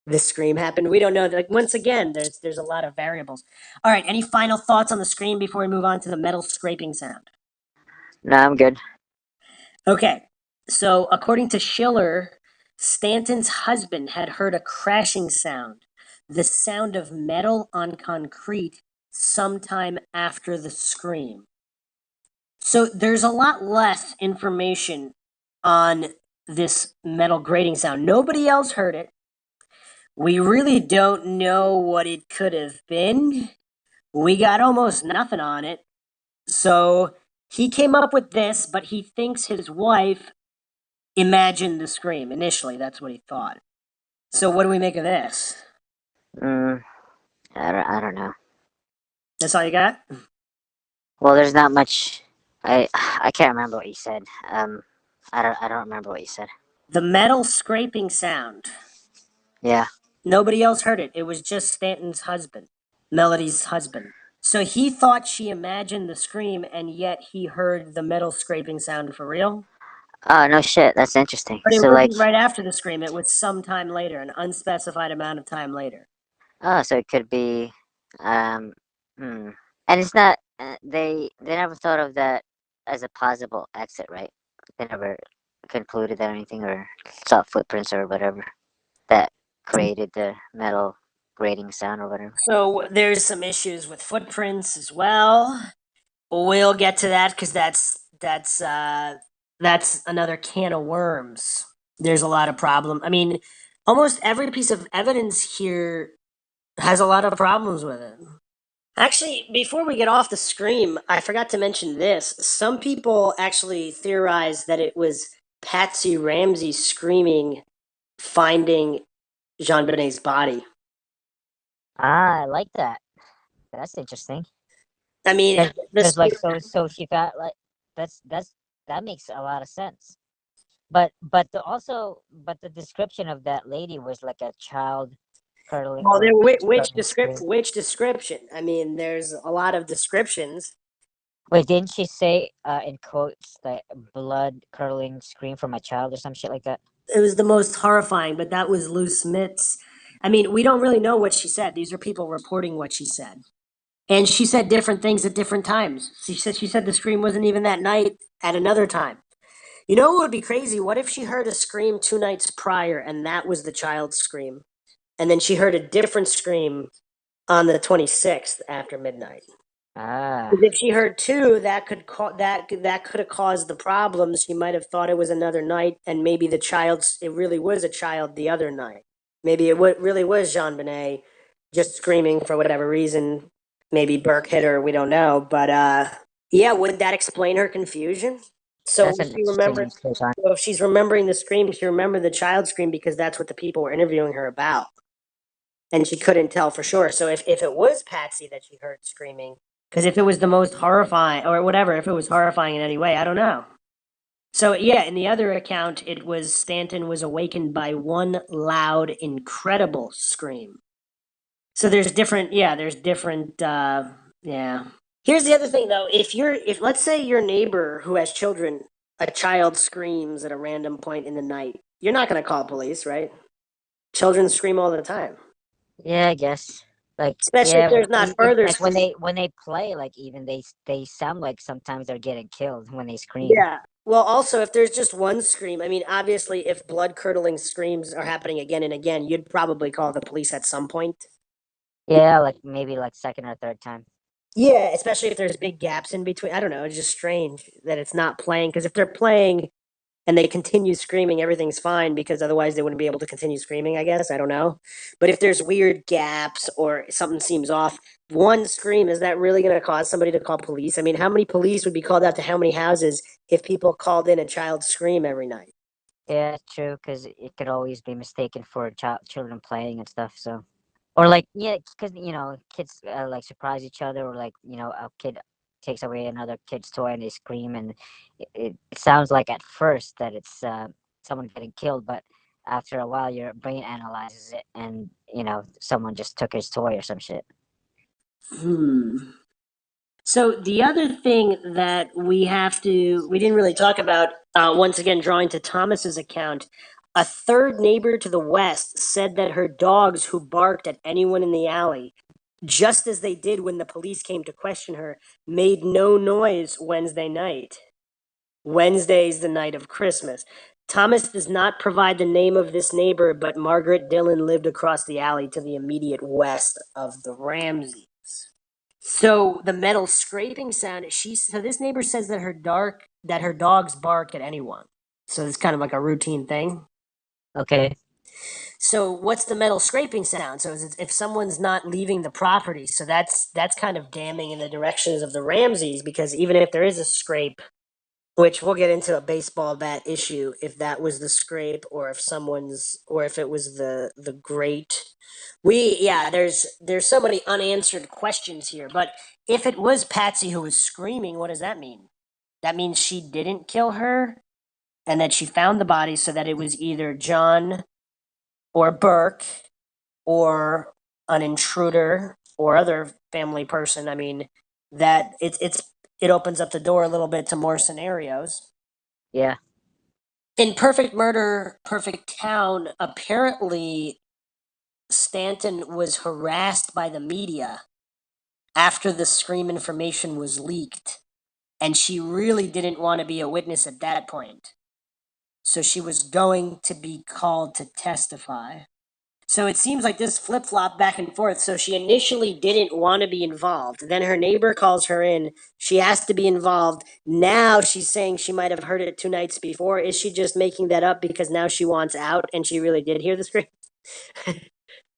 the scream happened. We don't know. Like once again, there's a lot of variables. All right, any final thoughts on the scream before we move on to the metal scraping sound? No, I'm good. Okay. So according to Schiller, Stanton's husband had heard a crashing sound, the sound of metal on concrete, sometime after the scream. So there's a lot less information on this metal grating sound. Nobody else heard it. We really don't know what it could have been. We got almost nothing on it. So he came up with this, but he thinks his wife imagined the scream. Initially, that's what he thought. So what do we make of this? Mm, I don't know. That's all you got? Well, there's not much. I can't remember what you said. I don't remember what you said. The metal scraping sound. Yeah. Nobody else heard it. It was just Stanton's husband, Melody's husband. So he thought she imagined the scream, and yet he heard the metal scraping sound for real. Oh no shit. That's interesting. But it So like, wasn't right after the scream. It was some time later, an unspecified amount of time later. oh, so it could be, um, hmm. And it's not. They never thought of that as a possible exit, right? They never concluded that or anything, or saw footprints or whatever that created the metal grating sound or whatever. So there's some issues with footprints as well. We'll get to that because that's another can of worms. There's a lot of problem. I mean, almost every piece of evidence here has a lot of problems with it. Actually, before we get off the scream, I forgot to mention this. Some people actually theorize that it was Patsy Ramsey screaming, finding JonBenet's body. Ah, I like that. That's interesting. I mean, Because this like so she got like that's that makes a lot of sense. But the description of that lady was like a child curdling well, or there baby which curdling scream. which description? I mean, there's a lot of descriptions. Wait, didn't she say in quotes that blood curdling scream from a child or some shit like that? It was the most horrifying, but that was Lou Smith's. I mean, we don't really know what she said. These are people reporting what she said. And she said different things at different times. She said the scream wasn't even that night at another time. You know what would be crazy? What if she heard a scream 2 nights prior and that was the child's scream? And then she heard a different scream on the 26th after midnight. Ah, 'Cause if she heard two, that could have caused the problems. She might have thought it was another night, and maybe it really was a child the other night. Maybe really was Jean Benet just screaming for whatever reason. Maybe Burke hit her. We don't know, but yeah, would that explain her confusion? So that's when an she interesting remembered, take on. so if she's remembering the scream, she remembered the child scream because that's what the people were interviewing her about, and she couldn't tell for sure. So if it was Patsy that she heard screaming, because if it was the most horrifying or whatever, if it was horrifying in any way, I don't know. So yeah, in the other account, it was Stanton was awakened by one loud, incredible scream. So there's different, yeah. Here's the other thing though, if let's say your neighbor who has children, a child screams at a random point in the night, you're not going to call police, right? Children scream all the time, Yeah, I guess. Like especially if yeah, there's not further like screaming. when they play, like even they sound like sometimes they're getting killed when they scream. Yeah. Well, also, if there's just one scream, I mean, obviously, if blood curdling screams are happening again and again, you'd probably call the police at some point. Yeah, like maybe like second or third time. Yeah, especially if there's big gaps in between. I don't know. It's just strange that it's not playing because if they're playing and they continue screaming, everything's fine because otherwise they wouldn't be able to continue screaming, I guess. I don't know. But if there's weird gaps or something seems off, one scream, is that really going to cause somebody to call police? I mean, how many police would be called out to how many houses if people called in a child scream every night? Yeah, true, because it could always be mistaken for children playing and stuff. So, or like, yeah, because kids like surprise each other, or like a kid takes away another kid's toy and they scream, and it sounds like at first that it's someone getting killed, but after a while your brain analyzes it, and someone just took his toy or some shit. Hmm. So the other thing that we didn't really talk about, once again, drawing to Thomas's account, a third neighbor to the west said that her dogs who barked at anyone in the alley, just as they did when the police came to question her, made no noise Wednesday night. Wednesday's the night of Christmas. Thomas does not provide the name of this neighbor, but Margaret Dillon lived across the alley to the immediate west of the Ramseys. So the metal scraping sound, so this neighbor says that her dogs bark at anyone. So it's kind of like a routine thing. Okay. So what's the metal scraping sound? So if someone's not leaving the property, so that's kind of damning in the directions of the Ramseys, because even if there is a scrape, which we'll get into a baseball bat issue, if that was the scrape or if it was the grate. There's so many unanswered questions here. But if it was Patsy who was screaming, what does that mean? That means she didn't kill her and that she found the body, so that it was either John or Burke or an intruder or other family person. I mean, that it opens up the door a little bit to more scenarios. Yeah. In Perfect Murder, Perfect Town, apparently Stanton was harassed by the media after the Scream information was leaked, and she really didn't want to be a witness at that point. So she was going to be called to testify. So it seems like this flip flop back and forth. So she initially didn't want to be involved. Then her neighbor calls her in. She has to be involved. Now she's saying she might have heard it 2 nights before. Is she just making that up because now she wants out and she really did hear the scream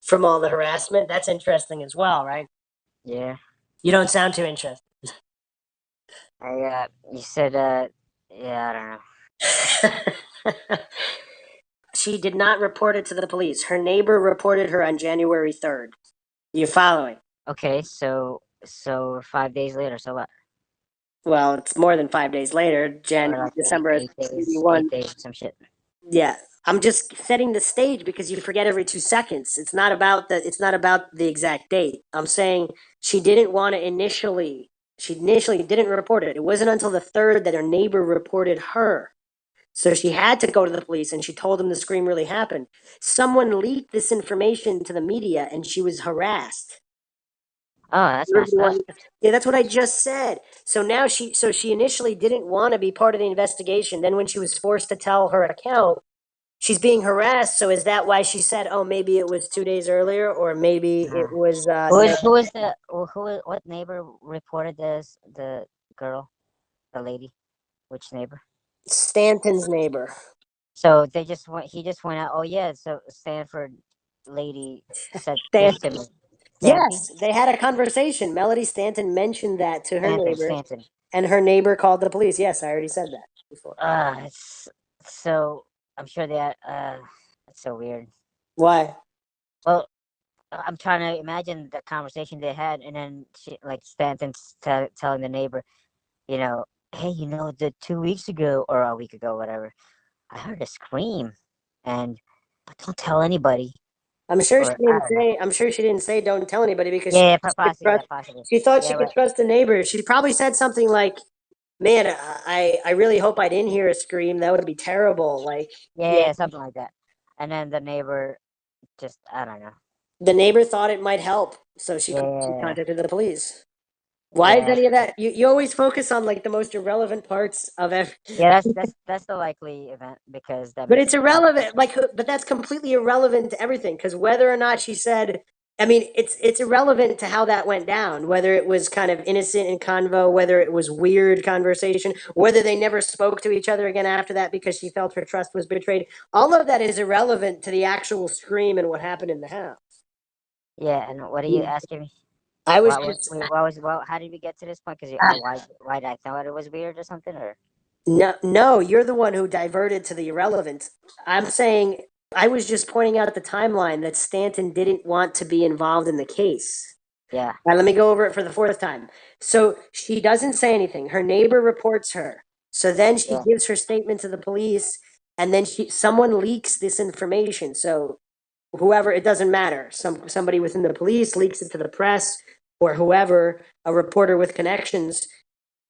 from all the harassment? That's interesting as well, right? Yeah. You don't sound too interested. You said, yeah, I don't know. She did not report it to the police. Her neighbor reported her on January 3rd. You following? Okay, so 5 days later, so what? Well, it's more than 5 days later. Or like December eight days, 31. 8 days, some shit. Yeah, I'm just setting the stage because you forget every 2 seconds. It's not about the exact date. I'm saying she didn't want to initially. She initially didn't report it. It wasn't until the third that her neighbor reported her. So she had to go to the police and she told them the scream really happened. Someone leaked this information to the media and she was harassed. Oh, that's messed up. Yeah, that's what I just said. So she initially didn't want to be part of the investigation. Then when she was forced to tell her account, she's being harassed. So is that why she said, "Oh, maybe it was 2 days earlier, or maybe it Uh, was who was the what neighbor reported this? The girl, the lady, which neighbor? Stanton's neighbor?" So they just went. He just went out. Oh yeah, so Stanford lady said this to Stanton. me. Stampy, Yes, they had a conversation. Melody Stanton mentioned that to her Stanton, neighbor, Stanton. and her neighbor called the police. Yes, I already said that before. It's so. I'm sure that. It's so weird. Why? Well, I'm trying to imagine the conversation they had, and then she, like Stanton's telling the neighbor, you know, hey, the 2 weeks ago or a week ago, whatever, I heard a scream, and but don't tell anybody, or I don't know. I'm sure she didn't say don't tell anybody because Yeah, yeah, possibly, yeah, possibly. she thought she Yeah, could but trust the neighbor. She probably said something like, "Man, I really hope I didn't hear a scream. That would be terrible." Like, yeah, yeah, yeah, something like that. And then the neighbor just, I don't know. the neighbor thought it might help, so she Yeah, contacted the police. Why is yeah, any of that? You always focus on like the most irrelevant parts of every. yeah. That's the likely event because that But makes it's irrelevant. But that's completely irrelevant to everything because whether or not she said, I mean, it's irrelevant to how that went down. Whether it was kind of innocent in convo, whether it was weird conversation, whether they never spoke to each other again after that because she felt her trust was betrayed. All of that is irrelevant to the actual scream and what happened in the house. yeah. And what are you asking me? I was What just wait, what was well? How did we get to this point? Because why did I thought it was weird or something? Or no, you're the one who diverted to the irrelevant. I'm saying I was just pointing out the timeline that Stanton didn't want to be involved in the case. yeah, All right, let me go over it for the fourth time. So she doesn't say anything. Her neighbor reports her. So then she yeah, gives her statement to the police, and then someone leaks this information. So whoever, it doesn't matter. Somebody within the police leaks it to the press or whoever, a reporter with connections.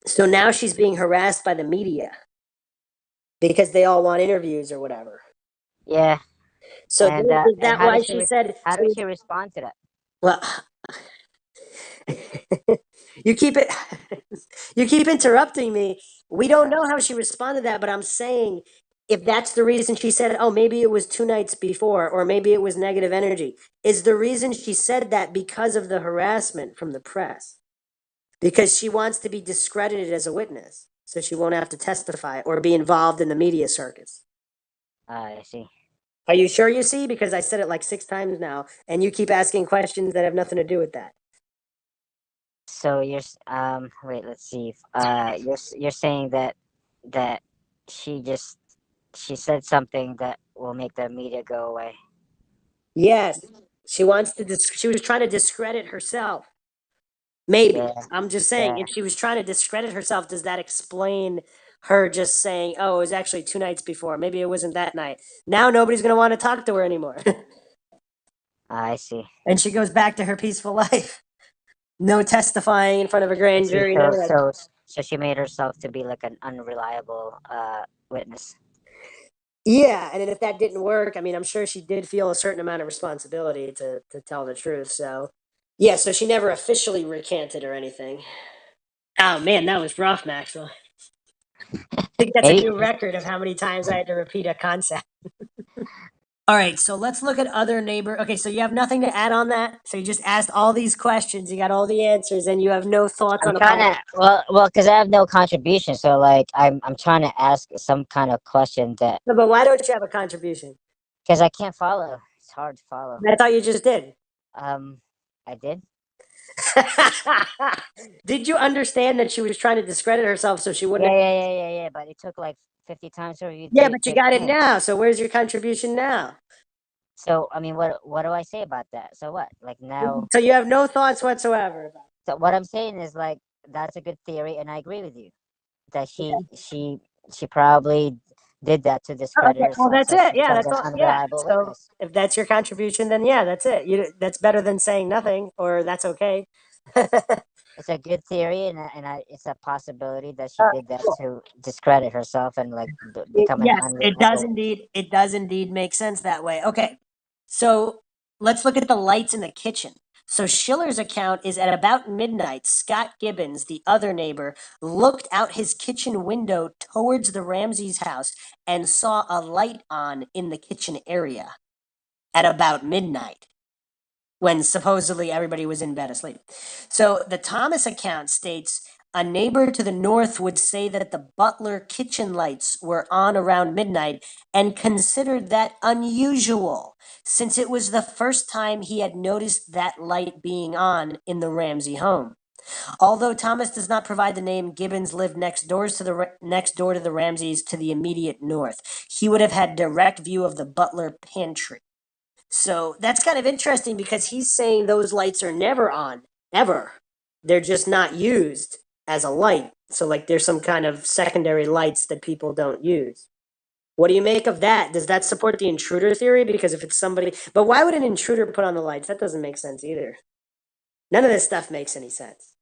So now she's being harassed by the media because they all want interviews or whatever. yeah. So is And that why she said? how did she respond to that? Well, you keep it. You keep interrupting me. We don't Uh, know how she responded to that, but I'm saying if that's the reason she said, oh, maybe it was 2 nights before, or maybe it was negative energy, is the reason she said that because of the harassment from the press? Because she wants to be discredited as a witness, so she won't have to testify or be involved in the media circus. I see. Are you sure you see? Because I said it like 6 times now, and you keep asking questions that have nothing to do with that. So wait, let's see. You're saying that she just she said something that will make the media go away. Yes, she wants to. She was trying to discredit herself. Maybe. Yeah, I'm just saying, yeah. if she was trying to discredit herself, does that explain her just saying, "Oh, it was actually 2 nights before. Maybe it wasn't that night." Now nobody's gonna want to talk to her anymore, I see. and she goes back to her peaceful life. No testifying in front of a I grand see. jury. None So of that. so she made herself to be like an unreliable witness. Yeah, and then if that didn't work, I mean, I'm sure she did feel a certain amount of responsibility to tell the truth. So, yeah, so she never officially recanted or anything. Oh man, that was rough, Maxwell. I think that's a Maybe. new record of how many times I had to repeat a concept. All right, so let's look at other neighbor. Okay, so you have nothing to add on that. So you just asked all these questions, you got all the answers, and you have no thoughts I'm on a trying possible. to because I have no contribution, so like I'm trying to ask some kind of question that No, but why don't you have a contribution? because I can't follow. It's hard to follow. I thought you just did. Um, I did. Did you understand that she was trying to discredit herself so she wouldn't? Yeah. But it took like 50 times for you Yeah, to but you get got it in. now. So where's your contribution now? So I mean, what do I say about that? So what? Like now, So you have no thoughts whatsoever about so what I'm saying is like that's a good theory, and I agree with you that it. she probably did that to Oh, discredit okay. Well, herself, that's so it. she's Yeah, like that's an all. Yeah. unreliable So witness. if that's your contribution, then yeah, that's it. That's better than saying nothing, or that's okay. It's a good theory, it's a possibility that she did that Cool. to discredit herself and like become an Yes, it does unreliable. indeed. It does indeed make sense that way. Okay. So let's look at the lights in the kitchen. So Schiller's account is at about midnight. Scott Gibbons, the other neighbor, looked out his kitchen window towards the Ramseys' house and saw a light on in the kitchen area at about midnight, when supposedly everybody was in bed asleep. So the Thomas account states a neighbor to the north would say that the Butler kitchen lights were on around midnight and considered that unusual, since it was the first time he had noticed that light being on in the Ramsey home. Although Thomas does not provide the name, Gibbons lived next door to the Ramseys to the immediate north. He would have had direct view of the Butler pantry. So that's kind of interesting because he's saying those lights are never on, ever. They're just not used as a light. So, like, there's some kind of secondary lights that people don't use. What do you make of that? Does that support the intruder theory? Because if it's somebody, but why would an intruder put on the lights? That doesn't make sense either. None of this stuff makes any sense.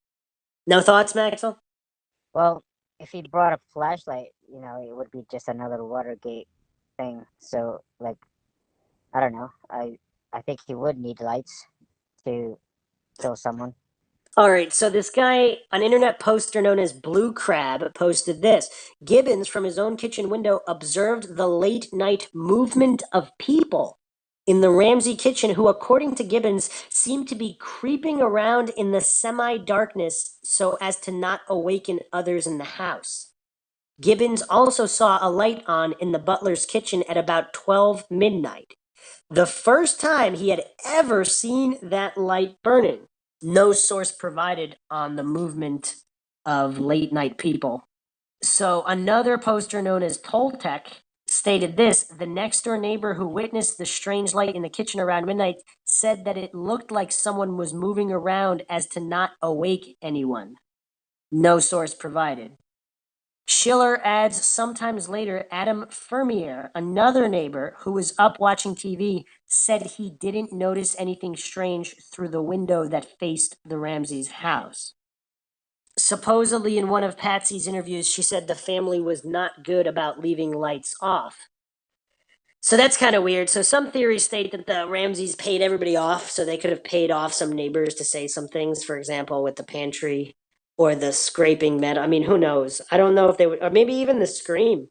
No thoughts, Maxwell? Well, if he brought a flashlight, it would be just another Watergate thing. So like I don't know. I think he would need lights to kill someone. All right, so this guy, an internet poster known as Blue Crab, posted this. Gibbons, from his own kitchen window, observed the late night movement of people in the Ramsey kitchen who, according to Gibbons, seemed to be creeping around in the semi darkness so as to not awaken others in the house. Gibbons also saw a light on in the butler's kitchen at about 12 midnight. The first time he had ever seen that light burning. No source provided on the movement of late night people. So another poster known as Toltec stated this: the next door neighbor who witnessed the strange light in the kitchen around midnight said that it looked like someone was moving around as to not awake anyone. No source provided. Schiller adds sometimes later, Adam Fermier, another neighbor who was up watching TV, said he didn't notice anything strange through the window that faced the Ramseys' house. Supposedly, in one of Patsy's interviews, she said the family was not good about leaving lights off. So that's kind of weird. So some theories state that the Ramseys paid everybody off, so they could have paid off some neighbors to say some things. For example, with the pantry or the scraping metal. I mean, who knows? I don't know if they would, or maybe even the scream.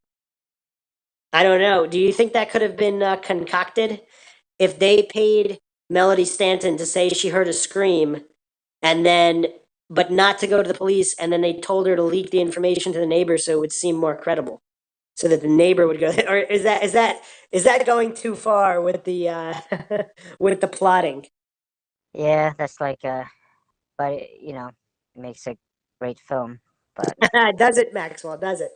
I don't know. Do you think that could have been concocted if they paid Melody Stanton to say she heard a scream and then, but not to go to the police, and then they told her to leak the information to the neighbor so it would seem more credible, so that the neighbor would go? Or is that going too far with the with the plotting? Yeah, that's like but it makes a great film. But Does it, Maxwell? Does it?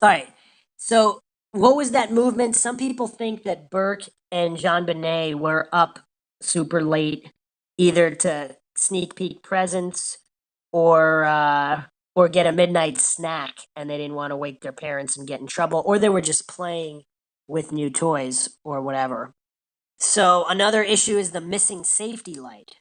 All right. So, what was that movement? Some people think that Burke and JonBenet were up super late, either to sneak peek presents or get a midnight snack, and they didn't want to wake their parents and get in trouble, or they were just playing with new toys or whatever. So another issue is the missing safety light.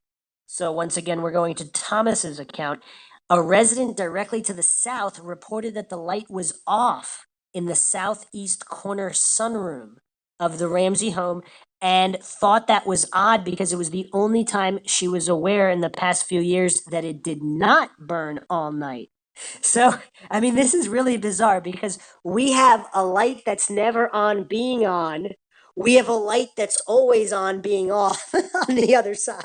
So once again, we're going to Thomas's account. A resident directly to the south reported that the light was off in the southeast corner sunroom of the Ramsey home and thought that was odd because it was the only time she was aware in the past few years that it did not burn all night. So, I mean, this is really bizarre because we have a light that's never on being on. We have a light that's always on being off on the other side.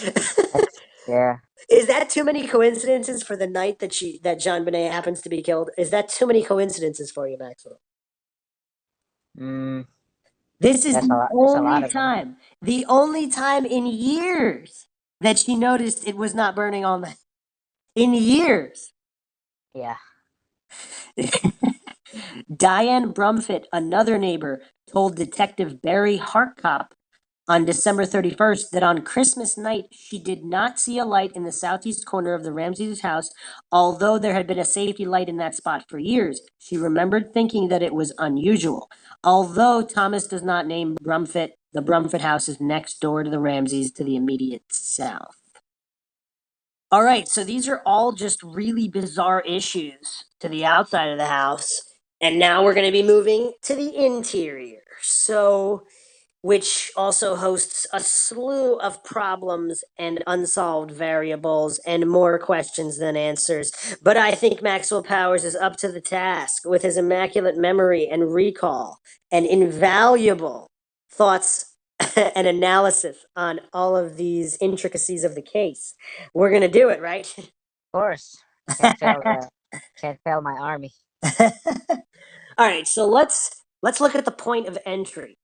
that's yeah. Is that too many coincidences for the night that JonBenet happens to be killed? Is that too many coincidences for you, Maxwell? Mm, This is that's a the lot. That's a lot only of them. time, the only time in years that she noticed it was not burning all night. In years. Yeah. Diane Brumfitt, another neighbor, told Detective Barry Hartkop on December 31st that on Christmas night she did not see a light in the southeast corner of the Ramseys' house, although there had been a safety light in that spot for years. She remembered thinking that it was unusual. Although Thomas does not name Brumfitt, the Brumfitt house is next door to the Ramseys to the immediate south. All right, so these are all just really bizarre issues to the outside of the house. And now we're going to be moving to the interior. So, which also hosts a slew of problems and unsolved variables and more questions than answers. But I think Maxwell Powers is up to the task with his immaculate memory and recall and invaluable thoughts and analysis on all of these intricacies of the case. We're going to do it, right? Of course. Can't fail my army. All right, so let's look at the point of entry.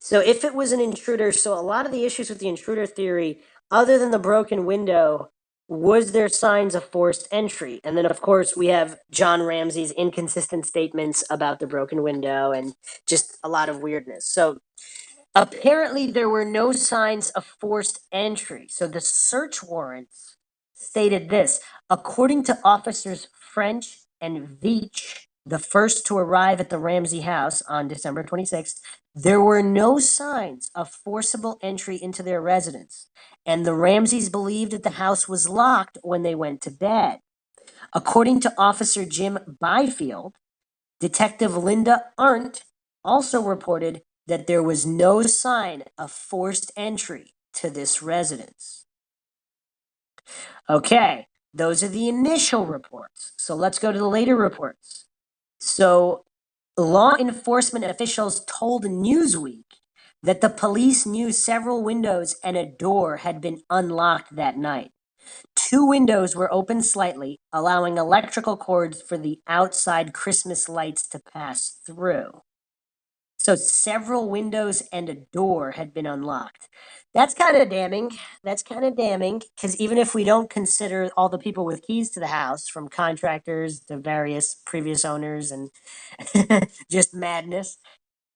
So if it was an intruder, so a lot of the issues with the intruder theory, other than the broken window, was there signs of forced entry? And then of course we have John Ramsey's inconsistent statements about the broken window and just a lot of weirdness. So apparently, there were no signs of forced entry. So the search warrants stated this: according to officers French and Veach, the first to arrive at the Ramsey house on December 26th, there were no signs of forcible entry into their residence. And the Ramseys believed that the house was locked when they went to bed. According to Officer Jim Byfield, Detective Linda Arndt also reported that there was no sign of forced entry to this residence. Okay, those are the initial reports. So let's go to the later reports. So, law enforcement officials told Newsweek that the police knew several windows and a door had been unlocked that night. Two windows were open slightly, allowing electrical cords for the outside Christmas lights to pass through. So several windows and a door had been unlocked. That's kind of damning. That's kind of damning because even if we don't consider all the people with keys to the house, from contractors to various previous owners and just madness.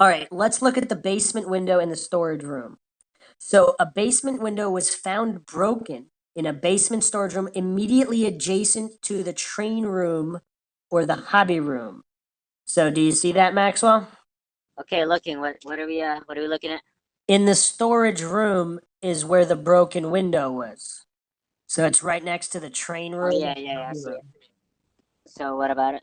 All right, let's look at the basement window in the storage room. So a basement window was found broken in a basement storage room immediately adjacent to the train room or the hobby room. So do you see that, Maxwell? Okay, looking. What are we looking at? In the storage room is where the broken window was. So it's right next to the train Oh room yeah, and yeah, the yeah. I hobby see it. room. So what about it?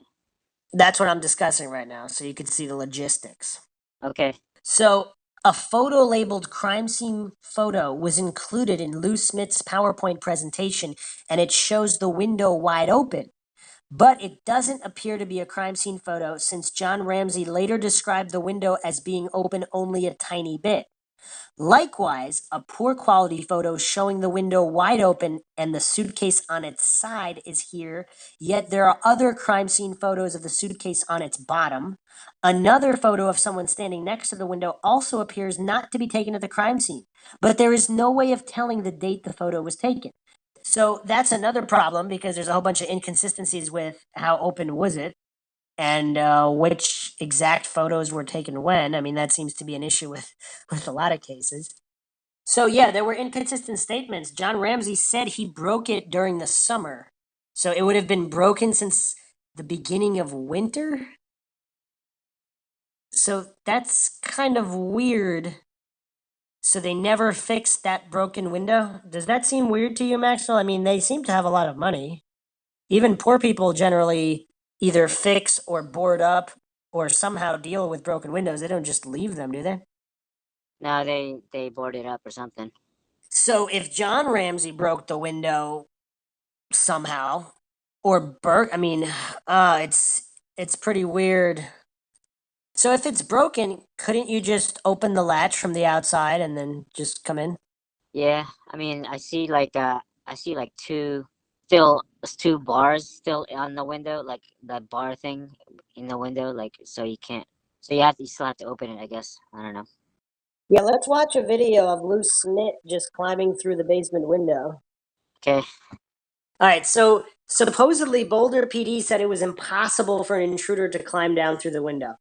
That's what I'm discussing right now, so you can see the logistics. Okay. So a photo labeled crime scene photo was included in Lou Smith's PowerPoint presentation, and it shows the window wide open. But it doesn't appear to be a crime scene photo since John Ramsey later described the window as being open only a tiny bit. Likewise, a poor quality photo showing the window wide open and the suitcase on its side is here, yet there are other crime scene photos of the suitcase on its bottom. Another photo of someone standing next to the window also appears not to be taken at the crime scene, but there is no way of telling the date the photo was taken. So that's another problem because there's a whole bunch of inconsistencies with how open was it and which exact photos were taken when. I mean, that seems to be an issue with with a lot of cases. So yeah, there were inconsistent statements. John Ramsey said he broke it during the summer, so it would have been broken since the beginning of winter. So that's kind of weird. So they never fixed that broken window. Does that seem weird to you, Maxwell? I mean, they seem to have a lot of money. Even poor people generally either fix or board up or somehow deal with broken windows. They don't just leave them, do they? No, they boarded up or something. So if John Ramsey broke the window somehow, or Burke, I mean, it's pretty weird. So if it's broken, couldn't you just open the latch from the outside and then just come in? Yeah, I mean, I see like still two bars still on the window, like that bar thing in the window, like so you can't. So you still have to open it, I guess. I don't know. Yeah, let's watch a video of Loose Snit just climbing through the basement window. Okay. All right, so supposedly Boulder PD said it was impossible for an intruder to climb down through the window.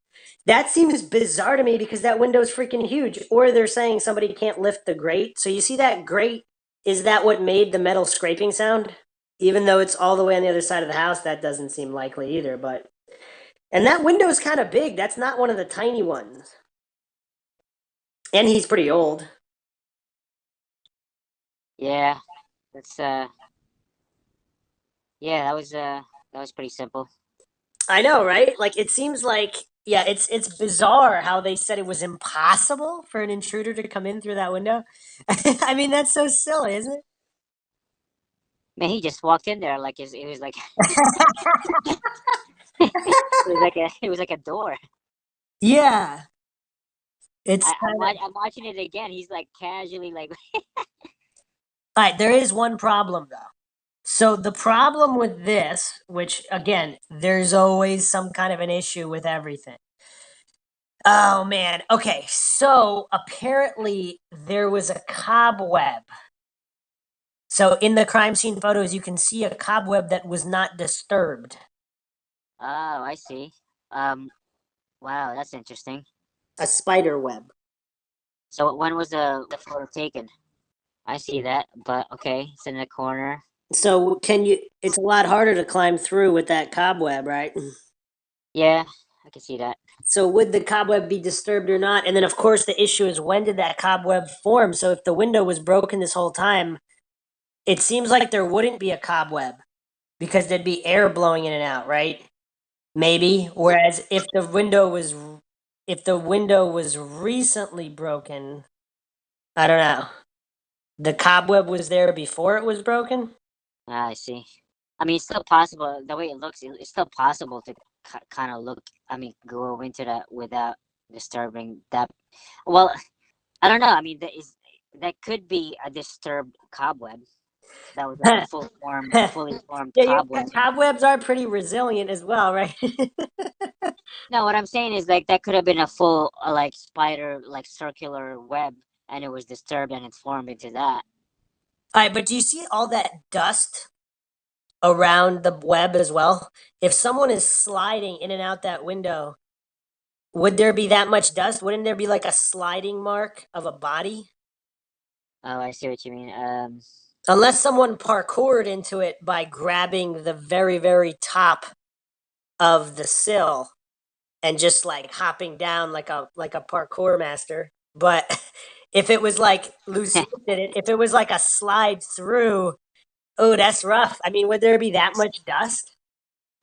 That seems bizarre to me because that window is freaking huge. Or they're saying somebody can't lift the grate. So you see that grate? Is that what made the metal scraping sound? Even though it's all the way on the other side of the house, that doesn't seem likely either. But and that window is kind of big. That's not one of the tiny ones. And he's pretty old. Yeah, that's yeah, that was pretty simple. I know, right? Like it seems like yeah, it's bizarre how they said it was impossible for an intruder to come in through that window. I mean, that's so silly, isn't Man, he just walked in there like it was like it was like a door. Yeah, it's kind of I'm watching it again. He's like casually like all right. There is one problem though. So the problem with this, which again, there's always some kind of an issue with everything. Oh man. Okay, so apparently there was a cobweb. So in the crime scene photos, you can see a cobweb that was not disturbed. oh, I see. Um, wow, that's interesting. A spider web. So when was the photo taken? I see that, but okay, it's in the corner. So can you? It's a lot harder to climb through with that cobweb, right? Yeah, I can see that. So would the cobweb be disturbed or not? And then, of course, the issue is when did that cobweb form? So if the window was broken this whole time, it seems like there wouldn't be a cobweb because there'd be air blowing in and out, right? Maybe. Whereas if the window was recently broken, I don't know. The cobweb was there before it was broken. Ah, I see. I mean, it's still possible. The way it looks, it's still possible to kind of look. I mean, go into that without disturbing that. Well, I don't know. I mean, that could be a disturbed cobweb. That was like a fully formed Yeah, cobweb. cobwebs are pretty resilient as well, right? No, what I'm saying is like that could have been a full like spider like circular web, and it was disturbed and it formed into that. All right, but do you see all that dust around the web as well? If someone is sliding in and out that window, would there be that much dust? Wouldn't there be like a sliding mark of a body? Oh, I see what you mean. Unless someone parkoured into it by grabbing the very, very top of the sill and just like hopping down like a parkour master. But if it was like Lucy did it, if it was like a slide through, oh, that's rough. I mean, would there be that much dust?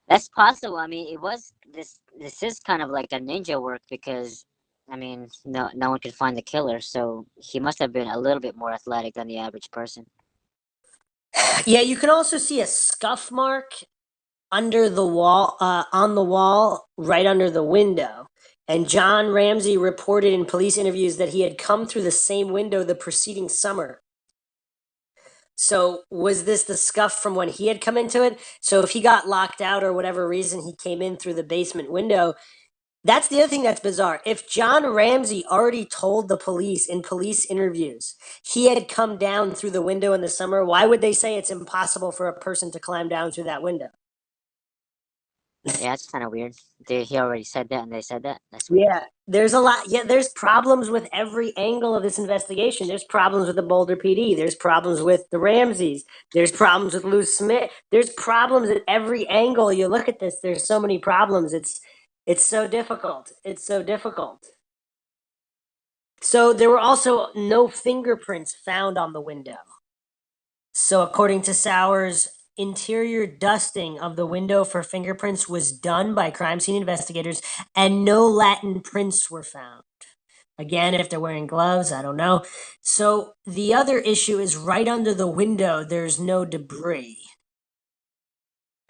That's possible. I mean, it was this. This is kind of like a ninja work because, I mean, no one could find the killer, so he must have been a little bit more athletic than the average person. Yeah, you can also see a scuff mark under the wall, on the wall, right under the window. And John Ramsey reported in police interviews that he had come through the same window the preceding summer. So was this the scuff from when he had come into it? So if he got locked out or whatever reason he came in through the basement window, that's the other thing that's bizarre. If John Ramsey already told the police in police interviews he had come down through the window in the summer, why would they say it's impossible for a person to climb down through that window? Yeah, it's kind of weird. He already said that, and they said that. That's weird. Yeah, there's a lot. Yeah, there's problems with every angle of this investigation. There's problems with the Boulder PD. There's problems with the Ramseys. There's problems with Lou Smith. There's problems at every angle you look at this. There's so many problems. It's so difficult. It's so difficult. So there were also no fingerprints found on the window. So according to Sowers, interior dusting of the window for fingerprints was done by crime scene investigators, and no Latin prints were found. Again, if they're wearing gloves, I don't know. So the other issue is right under the window, there's no debris.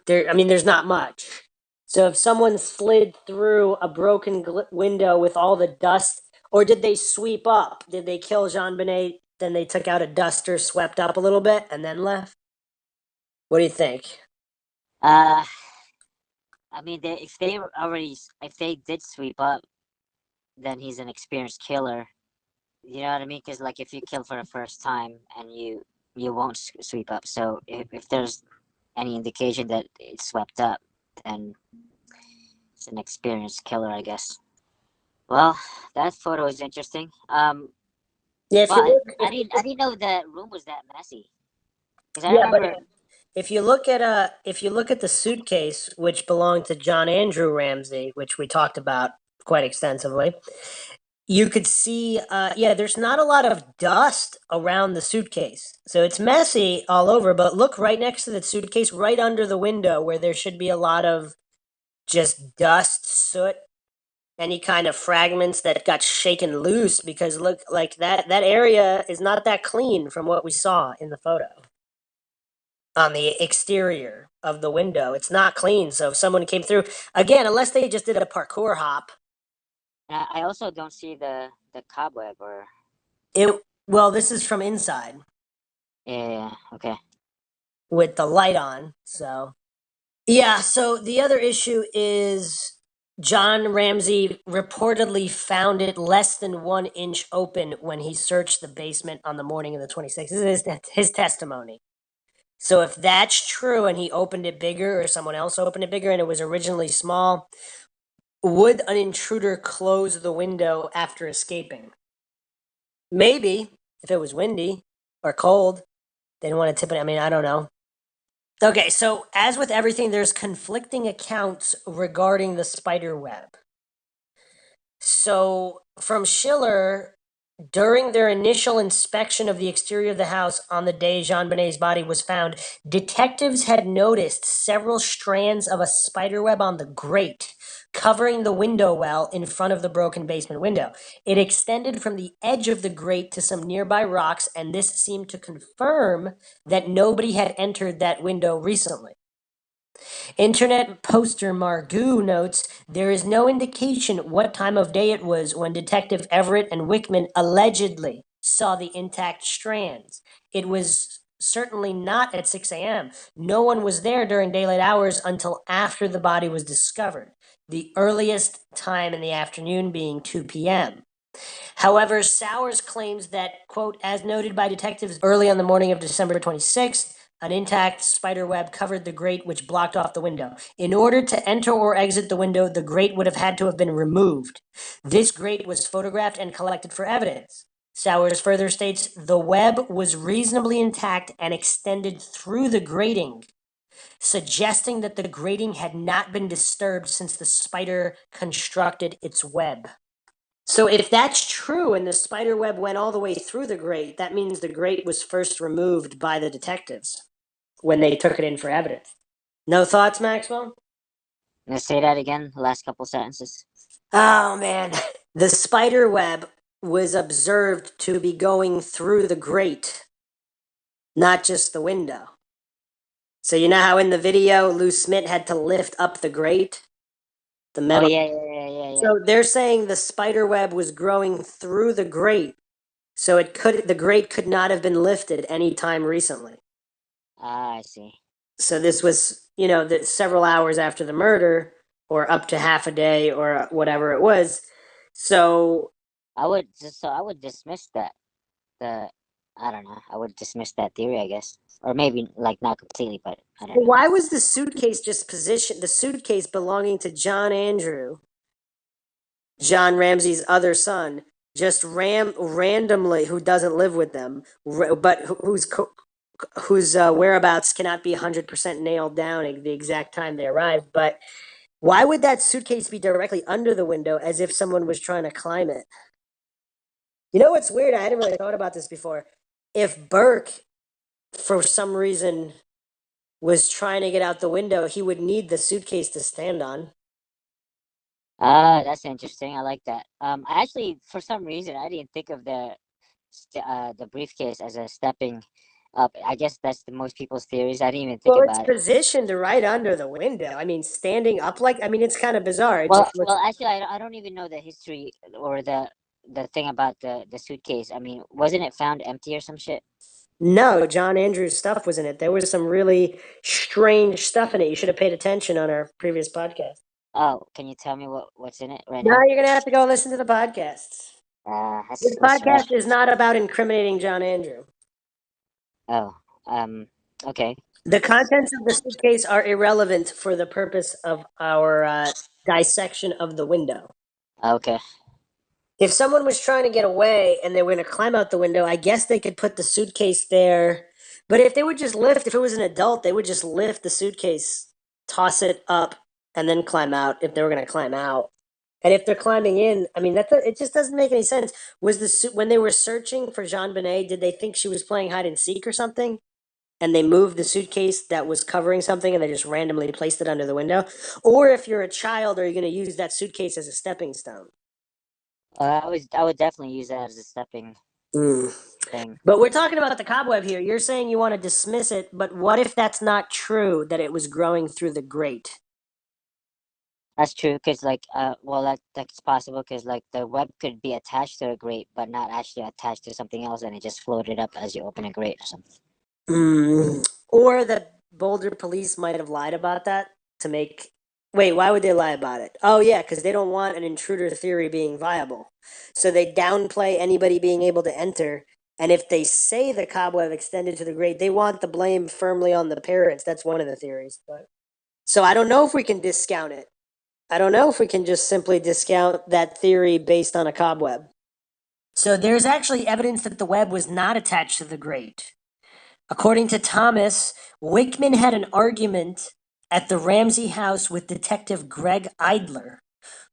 There's not much. So if someone slid through a broken window with all the dust, or did they sweep up? Did they kill JonBenet? Then they took out a duster, swept up a little bit, and then left? What do you think? I mean, if they did sweep up, then he's an experienced killer. You know what I mean? Because like, if you kill for the first time and you won't sweep up. So if there's any indication that it swept up, then it's an experienced killer, I guess. Well, that photo is interesting. Yeah, if you But look, I didn't know the room was that messy. Because I yeah, but remember. if you look at the suitcase, which belonged to John Andrew Ramsey, which we talked about quite extensively, you could see, yeah, there's not a lot of dust around the suitcase. So it's messy all over, but look right next to the suitcase, right under the window, where there should be a lot of just dust, soot, any kind of fragments that got shaken loose, because look, like that area is not that clean from what we saw in the photo. On the exterior of the window, it's not clean. So if someone came through, again, unless they just did a parkour hop, I also don't see the cobweb or. well, this is from inside Yeah, okay. with the light on. So yeah, so the other issue is John Ramsey reportedly found it less than 1 inch open when he searched the basement on the morning of the 26th. This is his testimony. So if that's true and he opened it bigger, or someone else opened it bigger and it was originally small, would an intruder close the window after escaping? Maybe, if it was windy or cold. They didn't want to tip it. I don't know. Okay, so as with everything, there's conflicting accounts regarding the spider web. So from Schiller, during their initial inspection of the exterior of the house on the day JonBenet's body was found, detectives had noticed several strands of a spider web on the grate covering the window well in front of the broken basement window. It extended from the edge of the grate to some nearby rocks, and this seemed to confirm that nobody had entered that window recently. Internet poster Margoo notes there is no indication what time of day it was when Detective Everett and Wickman allegedly saw the intact strands. It was certainly not at 6 a.m. No one was there during daylight hours until after the body was discovered, the earliest time in the afternoon being 2 p.m. However, Sowers claims that, quote, as noted by detectives early on the morning of December 26th, an intact spider web covered the grate which blocked off the window. In order to enter or exit the window, the grate would have had to have been removed. This grate was photographed and collected for evidence. Sowers further states the web was reasonably intact and extended through the grating, suggesting that the grating had not been disturbed since the spider constructed its web. So if that's true and the spider web went all the way through the grate, that means the grate was first removed by the detectives when they took it in for evidence. No thoughts, Maxwell? Let's say that again, the last couple sentences. Oh, man. The spider web was observed to be going through the grate, not just the window. So you know how in the video Lou Smith had to lift up the grate, the Oh metal. yeah. So they're saying the spider web was growing through the grate, so the grate could not have been lifted any time recently. Ah, I see. So this was, several hours after the murder, or up to half a day, or whatever it was. So I would dismiss that. The I don't know. I would dismiss that theory, I guess, or maybe like not completely, but I don't know. why was the suitcase just positioned? The suitcase belonging to John Andrew, John Ramsey's other son, just randomly, who doesn't live with them, but whose whereabouts cannot be 100% nailed down at the exact time they arrived. But why would that suitcase be directly under the window as if someone was trying to climb it? You know what's weird? I hadn't really thought about this before. If Burke, for some reason, was trying to get out the window, he would need the suitcase to stand on. Ah, that's interesting. I like that. I actually, for some reason, I didn't think of the briefcase as a stepping up. I guess that's the most people's theories. I didn't even think Well, it's about it. positioned right under the window. I mean, standing up it's kind of bizarre. It just looks. Well, actually, I don't even know the history or the thing about the suitcase. I mean, wasn't it found empty or some shit? No, John Andrews' stuff was in it. There was some really strange stuff in it. You should have paid attention on our previous podcast. Oh, can you tell me what's in it right No, now? you're going to have to go listen to the podcasts. This Let's try. podcast is not about incriminating John Andrew. Oh, okay. The contents of the suitcase are irrelevant for the purpose of our dissection of the window. Okay. If someone was trying to get away and they were going to climb out the window, I guess they could put the suitcase there. But if they would just lift, if it was an adult, they would just lift the suitcase, toss it up, and then climb out if they were going to climb out. And if they're climbing in, I mean, it just doesn't make any sense. Was when they were searching for JonBenet, did they think she was playing hide and seek or something? And they moved the suitcase that was covering something and they just randomly placed it under the window? Or if you're a child, are you going to use that suitcase as a stepping stone? I would definitely use that as a stepping Mm. thing. But we're talking about the cobweb here. You're saying you want to dismiss it, but what if that's not true, that it was growing through the grate? That's true, because well, that's possible, because like the web could be attached to a grate, but not actually attached to something else, and it just floated up as you open a grate or something. Or the Boulder police might have lied about that to make. Wait, why would they lie about it? Oh, yeah, because they don't want an intruder theory being viable. So they downplay anybody being able to enter. And if they say the cobweb extended to the grate, they want the blame firmly on the parents. That's one of the theories. But so I don't know if we can discount it. I don't know if we can just simply discount that theory based on a cobweb. So there's actually evidence that the web was not attached to the grate. According to Thomas, Wickman had an argument at the Ramsey house with Detective Greg Idler,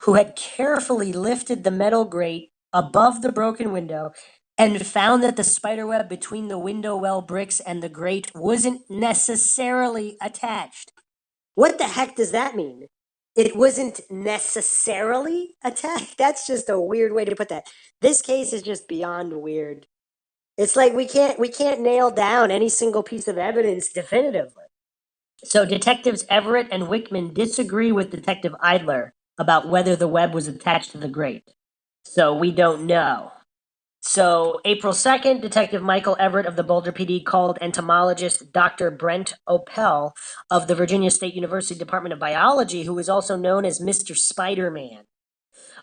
who had carefully lifted the metal grate above the broken window and found that the spiderweb between the window well bricks and the grate wasn't necessarily attached. What the heck does that mean? It wasn't necessarily attached? That's just a weird way to put that. This case is just beyond weird. It's like we can't nail down any single piece of evidence definitively. So detectives Everett and Wickman disagree with Detective Idler about whether the web was attached to the grate. So we don't know. So April 2nd, Detective Michael Everett of the Boulder PD called entomologist Dr. Brent Opel of the Virginia State University Department of Biology, who is also known as Mr. Spider-Man.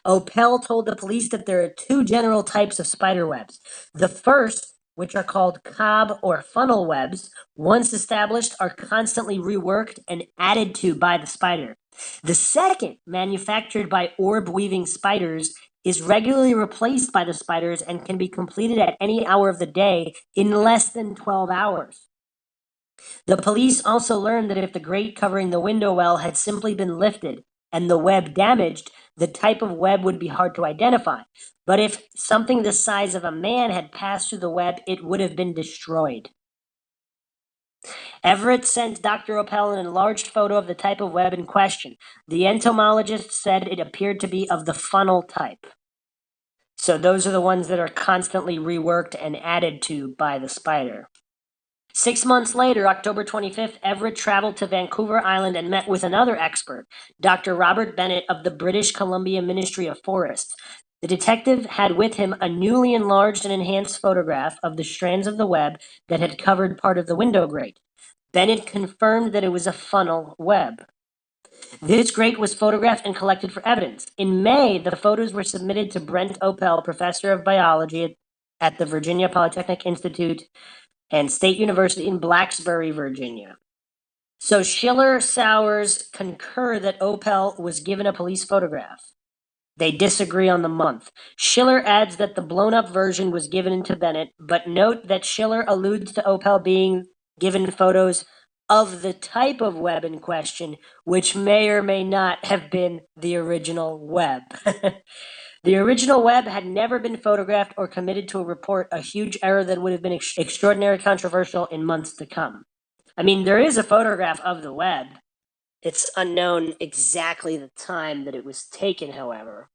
Opel told the police that there are two general types of spider webs. The first, which are called cob or funnel webs, once established, are constantly reworked and added to by the spider. The second, manufactured by orb weaving spiders, is regularly replaced by the spiders and can be completed at any hour of the day in less than 12 hours. The police also learned that if the grate covering the window well had simply been lifted and the web damaged, the type of web would be hard to identify. But if something the size of a man had passed through the web, it would have been destroyed. Everett sent Dr. Opel an enlarged photo of the type of web in question. The entomologist said it appeared to be of the funnel type. So those are the ones that are constantly reworked and added to by the spider. 6 months later, October 25th, Everett traveled to Vancouver Island and met with another expert, Dr. Robert Bennett of the British Columbia Ministry of Forests. The detective had with him a newly enlarged and enhanced photograph of the strands of the web that had covered part of the window grate. Bennett confirmed that it was a funnel web. This grate was photographed and collected for evidence. In May, the photos were submitted to Brent Opel, professor of biology at the Virginia Polytechnic Institute and State University in Blacksburg, Virginia. So Schiller Sowers concur that Opel was given a police photograph. They disagree on the month. Schiller adds that the blown-up version was given to Bennett, but note that Schiller alludes to Opel being given photos of the type of web in question, which may or may not have been the original web. The original web had never been photographed or committed to a report, a huge error that would have been extraordinarily controversial in months to come. I mean, there is a photograph of the web. It's unknown exactly the time that it was taken, however.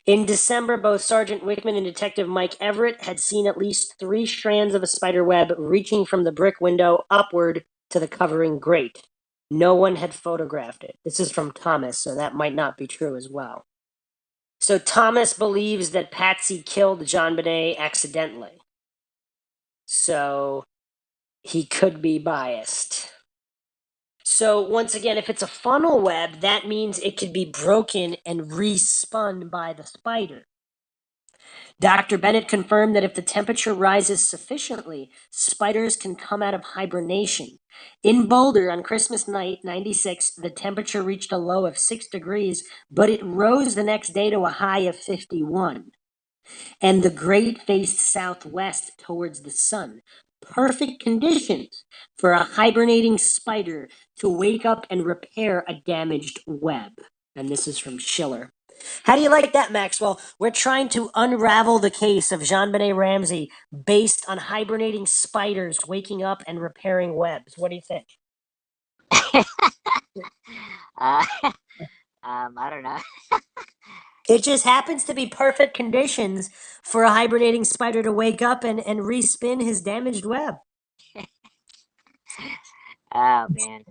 In December, both Sergeant Wickman and Detective Mike Everett had seen at least 3 strands of a spider web reaching from the brick window upward to the covering grate. No one had photographed it. This is from Thomas, so that might not be true as well. So Thomas believes that Patsy killed JonBenet accidentally. So he could be biased. So once again, if it's a funnel web, that means it could be broken and respun by the spider. Dr. Bennett confirmed that if the temperature rises sufficiently, spiders can come out of hibernation. In Boulder on Christmas night, 96, the temperature reached a low of 6 degrees, but it rose the next day to a high of 51. And the grate faced southwest towards the sun. Perfect conditions for a hibernating spider to wake up and repair a damaged web. And this is from Schiller. How do you like that, Maxwell? We're trying to unravel the case of JonBenet Ramsey based on hibernating spiders waking up and repairing webs. What do you think? uh, I don't know. It just happens to be perfect conditions for a hibernating spider to wake up and respin his damaged web. Oh man.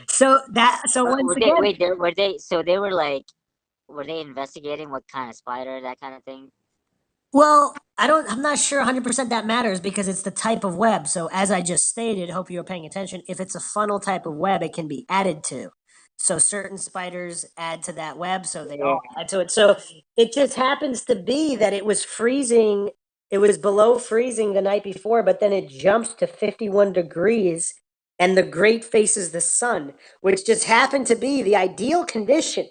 So once Were they again, wait? Were they? So they were like, were they investigating what kind of spider, that kind of thing? well, I'm not sure 100% that matters because it's the type of web. So as I just stated, hope you were paying attention, if it's a funnel type of web, it can be added to. So certain spiders add to that web, so they Yeah. all add to it. So it just happens to be that it was freezing, it was below freezing the night before, but then it jumps to 51 degrees and the grate faces the sun, which just happened to be the ideal condition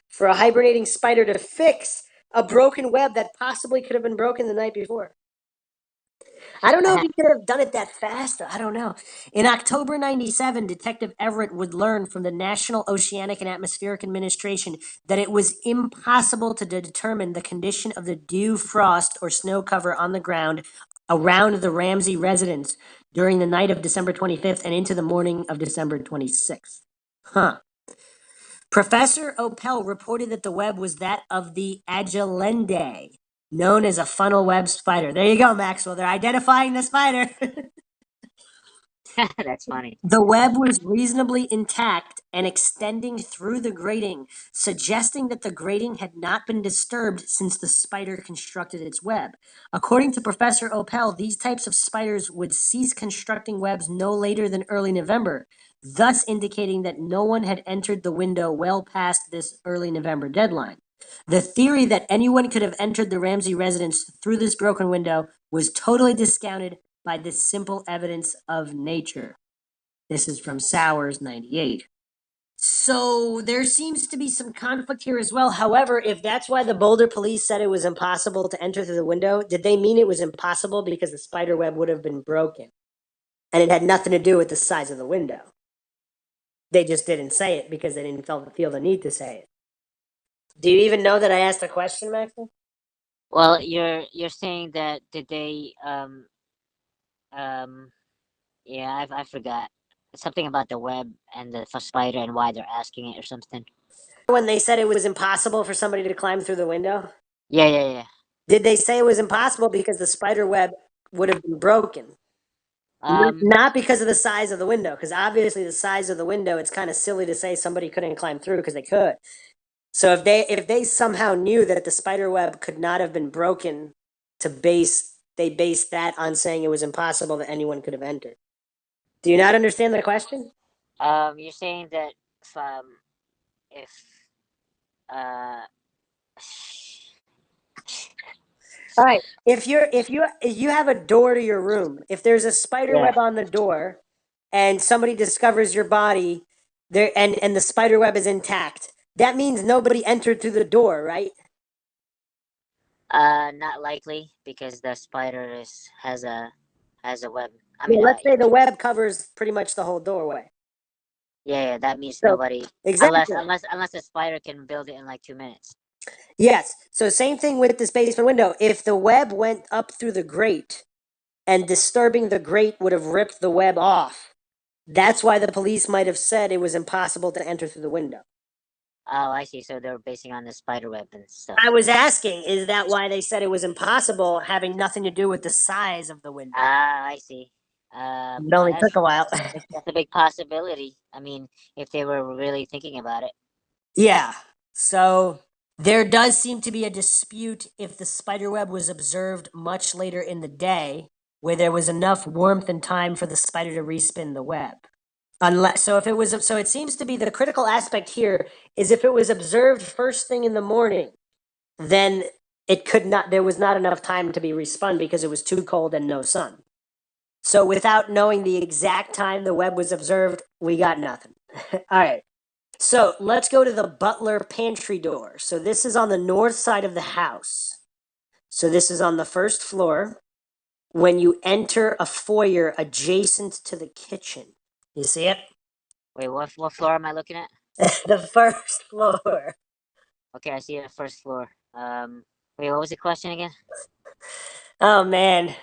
for a hibernating spider to fix a broken web that possibly could have been broken the night before. I don't know if he could have done it that fast. I don't know. In October 97, Detective Everett would learn from the National Oceanic and Atmospheric Administration that it was impossible to determine the condition of the dew, frost, or snow cover on the ground around the Ramsey residence during the night of December 25th and into the morning of December 26th. Huh. Professor Opel reported that the web was that of the Agilende, known as a funnel web spider. There you go, Maxwell. They're identifying the spider. That's funny. The web was reasonably intact and extending through the grating, suggesting that the grating had not been disturbed since the spider constructed its web. According to Professor Opel, these types of spiders would cease constructing webs no later than early November, thus indicating that no one had entered the window well past this early November deadline. The theory that anyone could have entered the Ramsey residence through this broken window was totally discounted by this simple evidence of nature. This is from Sowers 98. So there seems to be some conflict here as well. However, if that's why the Boulder police said it was impossible to enter through the window, did they mean it was impossible because the spider web would have been broken? And it had nothing to do with the size of the window. They just didn't say it because they didn't feel the need to say it. Do you even know that I asked a question, Maxwell? Well, you're saying that did they um yeah, I forgot something about the web and the spider and why they're asking it or something. When they said it was impossible for somebody to climb through the window, Yeah, yeah, yeah. did they say it was impossible because the spider web would have been broken? Um, Not because of the size of the window, because obviously the size of the window, it's kind of silly to say somebody couldn't climb through because they could. So if they somehow knew that the spider web could not have been broken, they based that on saying it was impossible that anyone could have entered. Do you not understand the question? you're saying that if uh, All right. If you have a door to your room, if there's a spider yeah, web on the door, and somebody discovers your body there, and the spider web is intact, that means nobody entered through the door, right? not likely because the spider has a web. I Yeah. mean, Let's say the web covers pretty much the whole doorway. yeah, that means So nobody unless exactly. unless unless the spider can build it in like 2 minutes. Yes. So same thing with this basement window. If the web went up through the grate and disturbing the grate would have ripped the web off, that's why the police might have said it was impossible to enter through the window. Oh, I see. So they're basing on the spider web and I stuff. was asking, is that why they said it was impossible, having nothing to do with the size of the window? Ah, I see. It only took a while. That's a big possibility. I mean, if they were really thinking about it. Yeah. So there does seem to be a dispute if the spider web was observed much later in the day, where there was enough warmth and time for the spider to respin the web. Unless, so it seems to be the critical aspect here is if it was observed first thing in the morning, then it could not, there was not enough time to be respun because it was too cold and no sun. So without knowing the exact time the web was observed, we got nothing. All right. So let's go to the butler pantry door. So this is on the north side of the house. So this is on the first floor when you enter a foyer adjacent to the kitchen. You see it? Wait, what floor am I looking at? The first floor. Okay, I see the first floor. Wait, what was the question again? Oh man.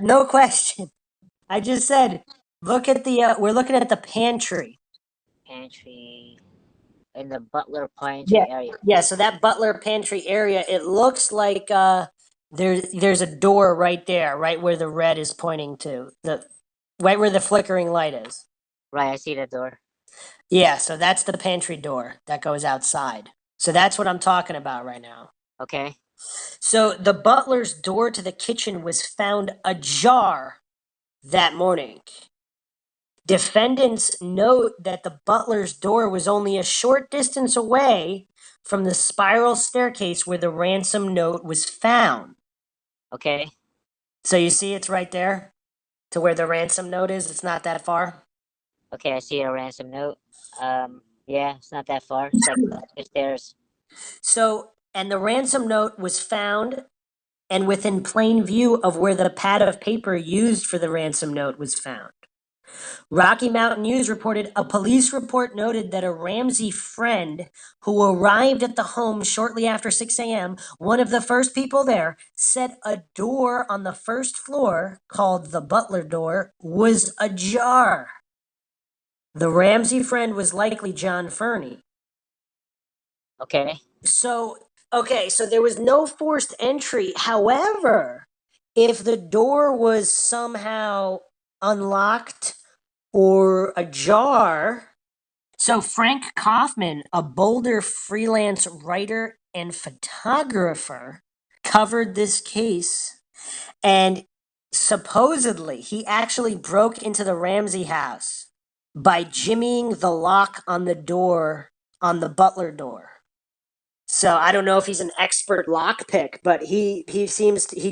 No question. I just said, look at we're looking at the pantry. Pantry in the butler Yeah. pantry area. Yeah, so that butler pantry area, it looks like there's a door right there, right where the red is pointing to. The right where the flickering light is. Right, I see the door. Yeah, so that's the pantry door that goes outside. So that's what I'm talking about right now. Okay. So the butler's door to the kitchen was found ajar that morning. Defendants note that the butler's door was only a short distance away from the spiral staircase where the ransom note was found. Okay. So you see it's right there to where the ransom note is. It's not that far. Okay, I see a ransom note. Yeah, it's not that far. It's like the stairs. And the ransom note was found and within plain view of where the pad of paper used for the ransom note was found. Rocky Mountain News reported a police report noted that a Ramsey friend who arrived at the home shortly after 6 a.m., one of the first people there, said a door on the first floor, called the Butler door, was ajar. The Ramsey friend was likely John Fernie. Okay. So, okay, so there was no forced entry. However, if the door was somehow unlocked or ajar, so Frank Kaufman, a Boulder freelance writer and photographer, covered this case and supposedly he actually broke into the Ramsey house by jimmying the lock on the door on the Butler door. So I don't know if he's an expert lockpick, but he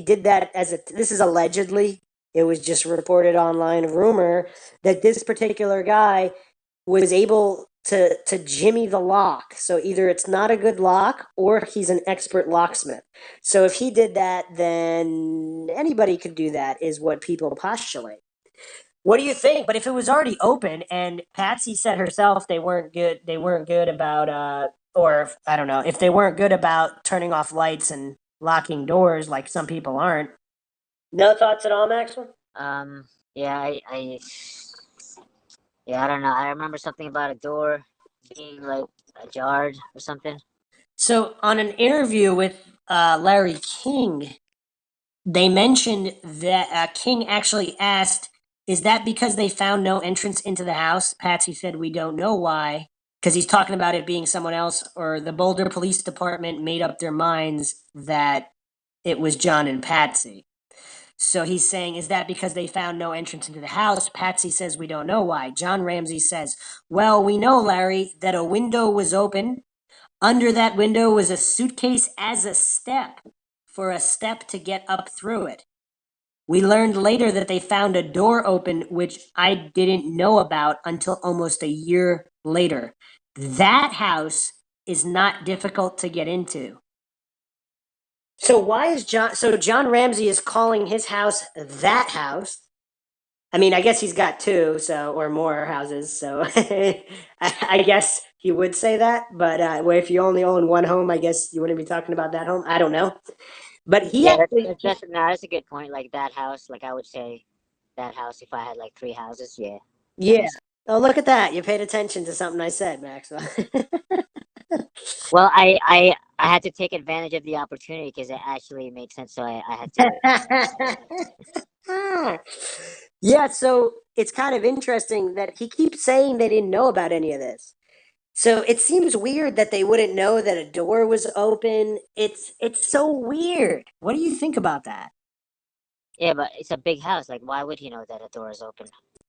did that as a this is allegedly. It was just reported online rumor that this particular guy was able to jimmy the lock. So either it's not a good lock or he's an expert locksmith. So if he did that, then anybody could do that, is what people postulate. What do you think? But if it was already open and Patsy said herself they weren't good about or I don't know, if they weren't good about turning off lights and locking doors like some people aren't. No thoughts at all, Maxwell? Um, yeah, yeah, I don't know. I remember something about a door being like ajar or something. So on an interview with Larry King, they mentioned that King actually asked Is that because they found no entrance into the house? Patsy said, we don't know why. Because he's talking about it being someone else, or the Boulder Police Department made up their minds that it was John and Patsy. So he's saying, is that because they found no entrance into the house? Patsy says, we don't know why. John Ramsey says, well, we know, Larry, that a window was open. Under that window was a suitcase as a step for a step to get up through it. We learned later that they found a door open, which I didn't know about until almost a year later. That house is not difficult to get into. So why is John Ramsey is calling his house that house? I mean, I guess he's got two, so or more houses, so I guess he would say that. But well, if you only own one home, I guess you wouldn't be talking about that home. I don't know, but he Yeah, actually, that's a good point. Like that house, like I would say that house if I had like three houses. Yeah, that yeah. makes. Oh, look at that! You paid attention to something I said, Maxwell. Well, I had to take advantage of the opportunity because it actually made sense. So I had to. Yeah, so it's kind of interesting that he keeps saying they didn't know about any of this. So it seems weird that they wouldn't know that a door was open. It's so weird. What do you think about that? Yeah, but it's a big house. Like, why would he know that a door is open?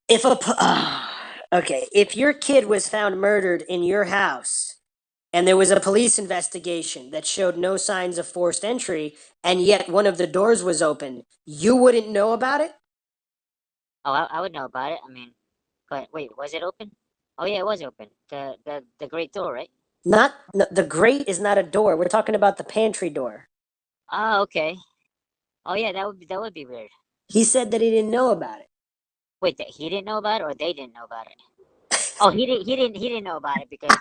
If a okay, if your kid was found murdered in your house and there was a police investigation that showed no signs of forced entry and yet one of the doors was open, you wouldn't know about it? Oh, I would know about it. I mean, but wait, was it open? Oh yeah, it was open. The great door, right? Not no, the grate is not a door. We're talking about the pantry door. Oh, okay. Oh yeah, that would be weird. He said that he didn't know about it. Wait, that he didn't know about it, or they didn't know about it? Oh, he didn't know about it because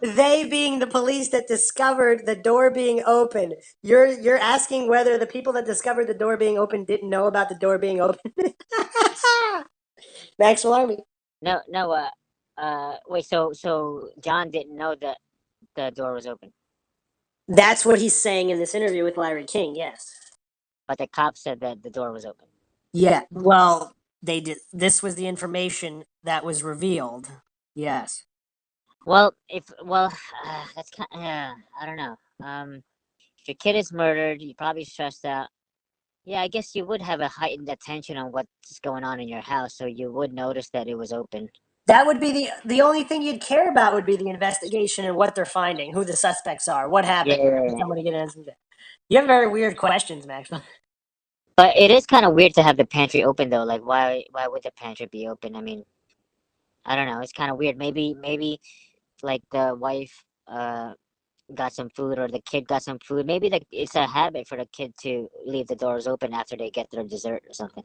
They being the police that discovered the door being open. You're asking whether the people that discovered the door being open didn't know about the door being open. Maxwell Army. no wait, so John didn't know that the door was open, That's what he's saying in this interview with Larry King. Yes. but the cop said that the door was open. Yeah. Well, they did. This was the information that was revealed. Yes. Well, if well, that's kind. I don't know. If your kid is murdered, you're probably stressed out. Yeah, I guess you would have a heightened attention on what's going on in your house, so you would notice that it was open. That would be the only thing you'd care about would be the investigation and what they're finding, who the suspects are, what Yeah, happened. yeah, yeah. Somebody get an answer. You have very weird questions, Maxwell. But it is kind of weird to have the pantry open though. Like, why would the pantry be open? I mean, I don't know. It's kind of weird. Maybe like the wife got some food or the kid got some food. Maybe like it's a habit for the kid to leave the doors open after they get their dessert or something.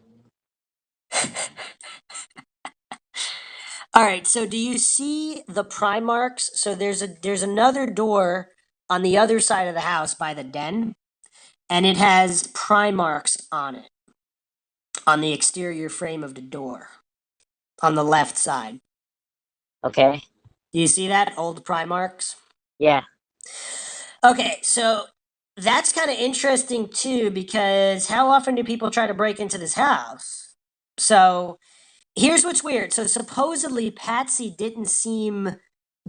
All right. So do you see the pry marks? So there's another door on the other side of the house by the den, and it has pry marks on it on the exterior frame of the door on the left side. Okay. Do you see that old pry marks? Yeah. Okay, so that's kind of interesting too because how often do people try to break into this house? So here's what's weird. So supposedly Patsy didn't seem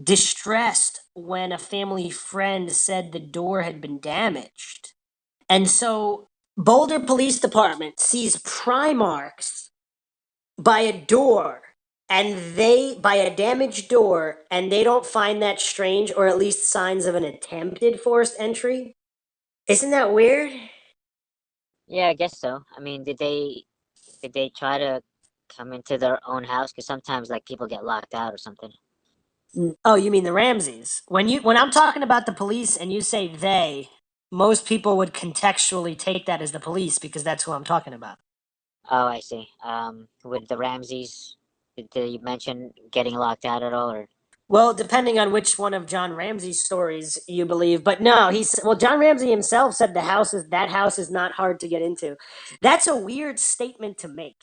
distressed when a family friend said the door had been damaged. And so Boulder Police Department sees pry marks by a door and they by a damaged door and they don't find that strange or at least signs of an attempted forced entry. Isn't that weird? Yeah, I guess so. I mean, did they try to come into their own house? Because sometimes like people get locked out or something. Oh, you mean the Ramseys? When I'm talking about the police and you say they, most people would contextually take that as the police because that's who I'm talking about. Oh, I see. With the Ramses, did you mention getting locked out at all, or? Well, depending on which one of John Ramsey's stories you believe, but no, John Ramsey himself said that house is not hard to get into. That's a weird statement to make.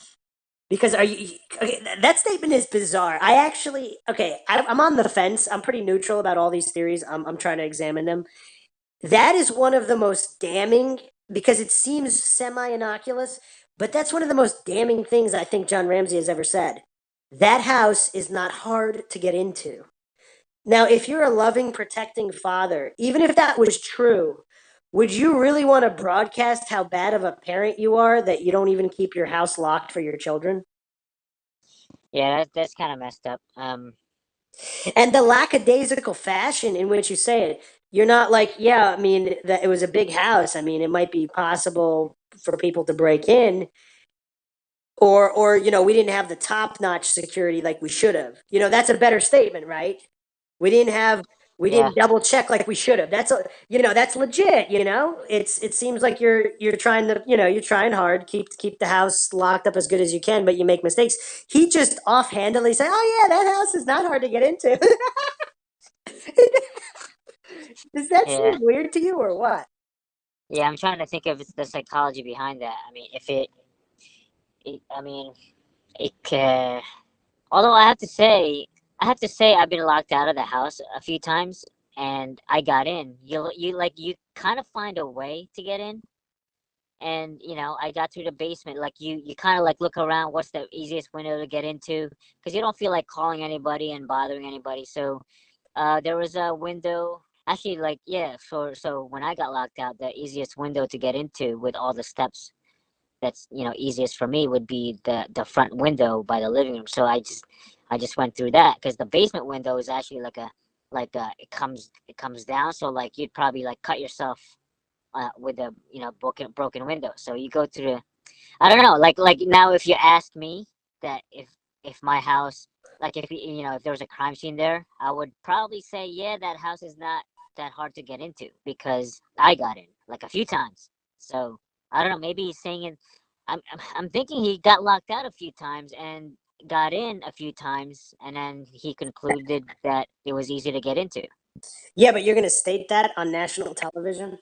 Because are you okay? That statement is bizarre. I actually okay. I'm on the fence. I'm pretty neutral about all these theories. I'm trying to examine them. That is one of the most damning because it seems semi innocuous, But that's one of the most damning things I think John Ramsey has ever said. That house is not hard to get into. Now, if you're a loving, protecting father, even if that was true, would you really want to broadcast how bad of a parent you are that you don't even keep your house locked for your children? Yeah, that's kind of messed up. And the lackadaisical fashion in which you say it, you're not like, yeah, I mean, that it was a big house. I mean, it might be possible for people to break in, or we didn't have the top-notch security like we should have. That's a better statement, right? We didn't have we Yeah, didn't double check like we should have. That's legit. It seems like you're trying to, you're trying hard, keep the house locked up as good as you can, but you make mistakes. He just offhandedly said, "Oh yeah, that house is not hard to get into." Does that yeah, seem weird to you or what? yeah. I'm trying to think of the psychology behind that. I mean, if I mean, it. Although I have to say, I've been locked out of the house a few times, and I got in. You kind of find a way to get in, and I got through the basement. Like you kind of like look around. What's the easiest window to get into? Because you don't feel like calling anybody and bothering anybody. So, there was a window. Actually, like yeah. So when I got locked out, the easiest window to get into with all the steps that's easiest for me would be the front window by the living room. So I just went through that because the basement window is actually like it comes down. So like you'd probably like cut yourself with a broken window. So you go through the, I don't know, like now if you ask me that if my house, like if there was a crime scene there, I would probably say yeah, that house is not that hard to get into because I got in like a few times. So I don't know, maybe he's saying it. I'm thinking he got locked out a few times and got in a few times, and then he concluded that it was easy to get into. Yeah, but you're going to state that on national television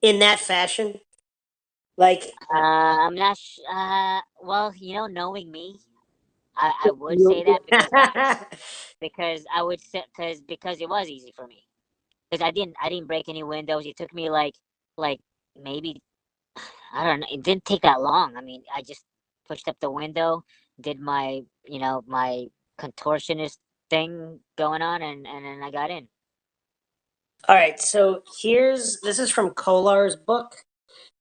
in that fashion? Like, I'm not. Well, knowing me, I would you. say that because I would say because it was easy for me because I didn't break any windows. It took me like maybe I don't know. It didn't take that long. I mean, I just pushed up the window, did my contortionist thing going on, and then I got in. All right, so this is from Kolar's book.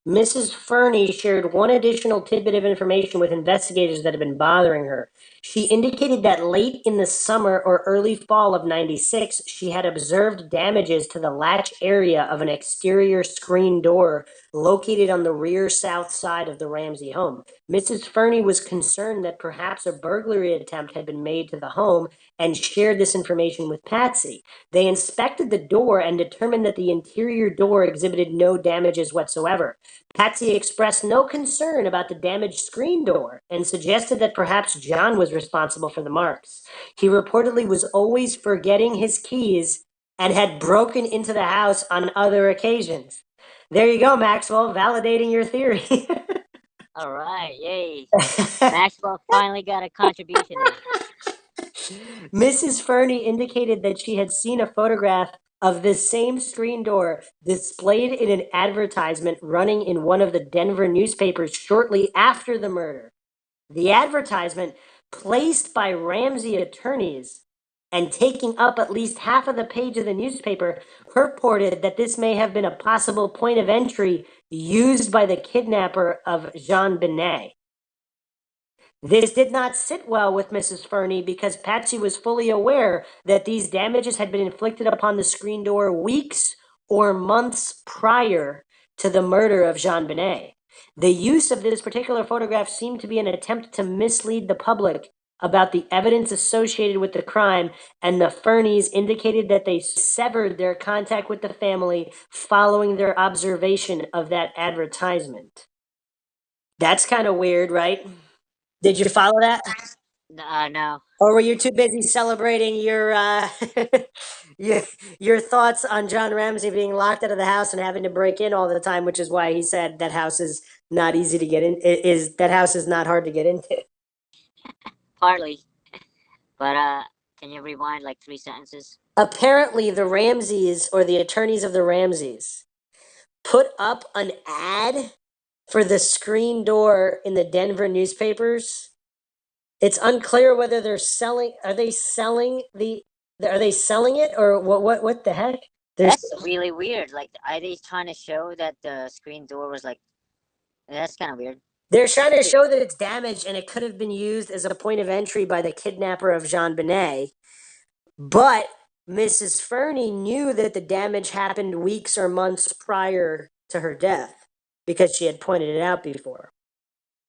Mrs. Fernie shared one additional tidbit of information with investigators that had been bothering her. She indicated that late in the summer or early fall of '96, she had observed damages to the latch area of an exterior screen door located on the rear south side of the Ramsey home. Mrs. Fernie was concerned that perhaps a burglary attempt had been made to the home and shared this information with Patsy. They inspected the door and determined that the interior door exhibited no damages whatsoever. Patsy expressed no concern about the damaged screen door and suggested that perhaps John was responsible for the marks. He reportedly was always forgetting his keys and had broken into the house on other occasions. There you go, Maxwell, validating your theory. All right, yay! Maxwell finally got a contribution in. Mrs. Fernie indicated that she had seen a photograph of this same screen door displayed in an advertisement running in one of the Denver newspapers shortly after the murder. The advertisement, placed by Ramsey attorneys and taking up at least half of the page of the newspaper, purported that this may have been a possible point of entry used by the kidnapper of JonBenet. This did not sit well with Mrs. Fernie because Patsy was fully aware that these damages had been inflicted upon the screen door weeks or months prior to the murder of JonBenet. The use of this particular photograph seemed to be an attempt to mislead the public about the evidence associated with the crime, and the Fernies indicated that they severed their contact with the family following their observation of that advertisement. That's kind of weird, right? Did you follow that? No. Or were you too busy celebrating your your thoughts on John Ramsey being locked out of the house and having to break in all the time, which is why he said that house is not easy to get in. Is that house is not hard to get into? Partly, but can you rewind like 3 sentences? Apparently, the Ramseys or the attorneys of the Ramseys put up an ad for the screen door in the Denver newspapers. It's unclear whether they're selling. Are they selling the? Are they selling it or what? What the heck? There's. That's really weird. Like, are they trying to show that the screen door was like? That's kind of weird. They're trying to show that it's damaged and it could have been used as a point of entry by the kidnapper of JonBenet. But Mrs. Fernie knew that the damage happened weeks or months prior to her death because she had pointed it out before.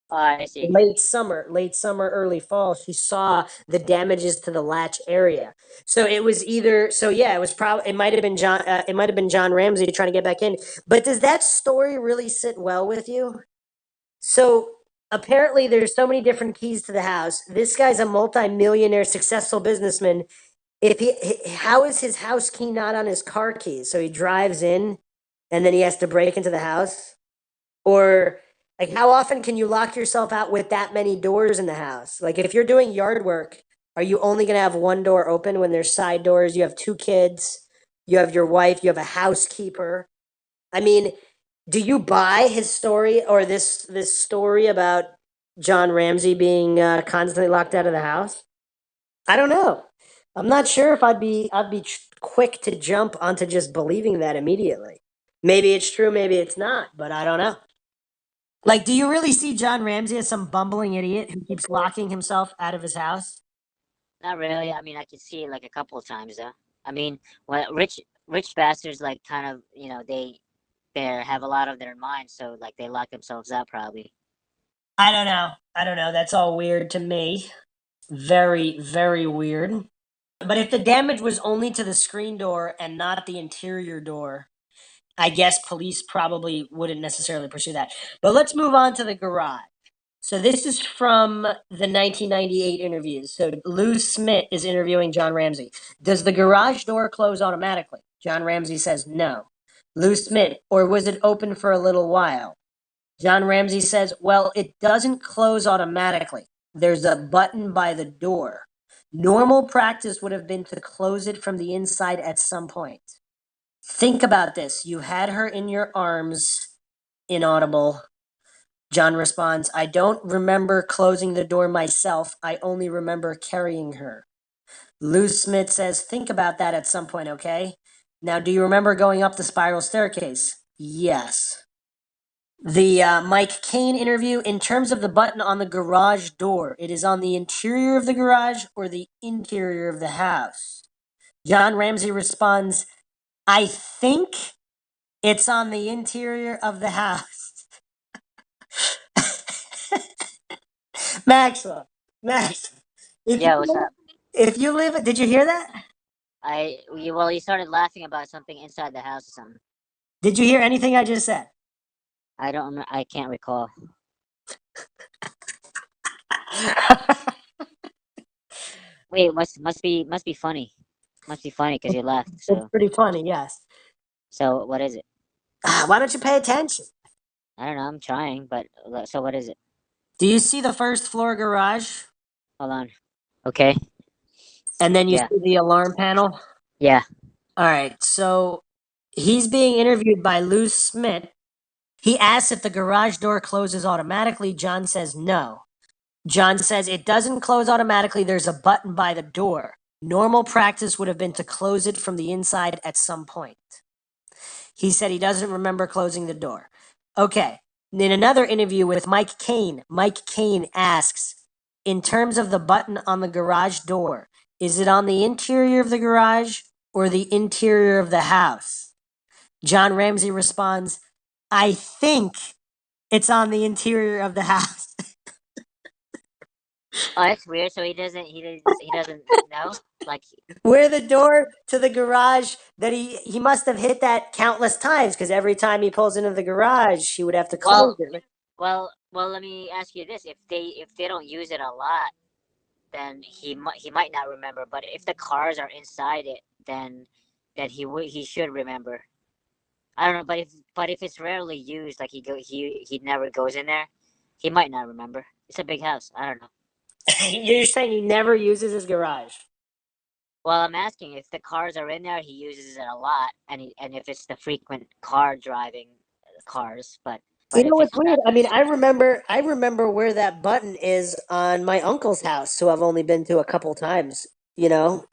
Oh, I see. Late summer, early fall, she saw the damages to the latch area. So it was either, so yeah, it was probably, it might have been John Ramsey trying to get back in. But does that story really sit well with you? So apparently there's so many different keys to the house. This guy's a multi-millionaire, successful businessman. How is his house key not on his car keys? So he drives in and then he has to break into the house? Or like how often can you lock yourself out with that many doors in the house? Like if you're doing yard work, are you only going to have one door open when there's side doors? You have two kids, you have your wife, you have a housekeeper. I mean, do you buy his story or this story about John Ramsey being constantly locked out of the house? I don't know. I'm not sure if I'd be quick to jump onto just believing that immediately. Maybe it's true, maybe it's not, but I don't know. Like, do you really see John Ramsey as some bumbling idiot who keeps locking himself out of his house? Not really. I mean, I could see it like a couple of times though. I mean, when rich bastards like kind of they have a lot of their mind, so like they lock themselves out probably. I don't know. I don't know. That's all weird to me. Very, very weird. But if the damage was only to the screen door and not the interior door, I guess police probably wouldn't necessarily pursue that. But let's move on to the garage. So this is from the 1998 interviews. So Lou Smith is interviewing John Ramsey. Does the garage door close automatically? John Ramsey says no. Lou Smith, or was it open for a little while? John Ramsey says, well, it doesn't close automatically. There's a button by the door. Normal practice would have been to close it from the inside at some point. Think about this. You had her in your arms, inaudible. John responds, I don't remember closing the door myself. I only remember carrying her. Lou Smith says, think about that at some point, okay? Now, do you remember going up the spiral staircase? Yes. The Mike Cain interview, in terms of the button on the garage door, it is on the interior of the garage or the interior of the house? John Ramsey responds, I think it's on the interior of the house. Maxwell, Maxwell, if you Yeah, what's up? if you live, did you hear that? Well, you started laughing about something inside the house or something. Did you hear anything I just said? I don't. I can't recall. Wait, must be funny. Must be funny because you laughed. It's pretty funny, yes. So what is it? Why don't you pay attention? I don't know. I'm trying, but so what is it? Do you see the first floor garage? Hold on. Okay. And then you Yeah. see the alarm panel? Yeah. All right, so he's being interviewed by Lou Smith. He asks if the garage door closes automatically. John says no. John says it doesn't close automatically. There's a button by the door. Normal practice would have been to close it from the inside at some point. He said he doesn't remember closing the door. Okay. In another interview with Mike Cain asks, in terms of the button on the garage door, is it on the interior of the garage or the interior of the house? John Ramsey responds, I think it's on the interior of the house. Oh, that's weird. So he doesn't know. Like, Where the door to the garage that he must have hit that countless times because every time he pulls into the garage, he would have to close well, it. well. Let me ask you this: if they don't use it a lot, then he might not remember. But if the cars are inside it, then he should remember. I don't know, but if it's rarely used, like he never goes in there, he might not remember. It's a big house. I don't know. You're saying he never uses his garage. Well, I'm asking if the cars are in there, he uses it a lot, and if it's the frequent car driving cars, but You But know if what's it's weird? not, I mean, I remember where that button is on my uncle's house, who I've only been to a couple times. You know,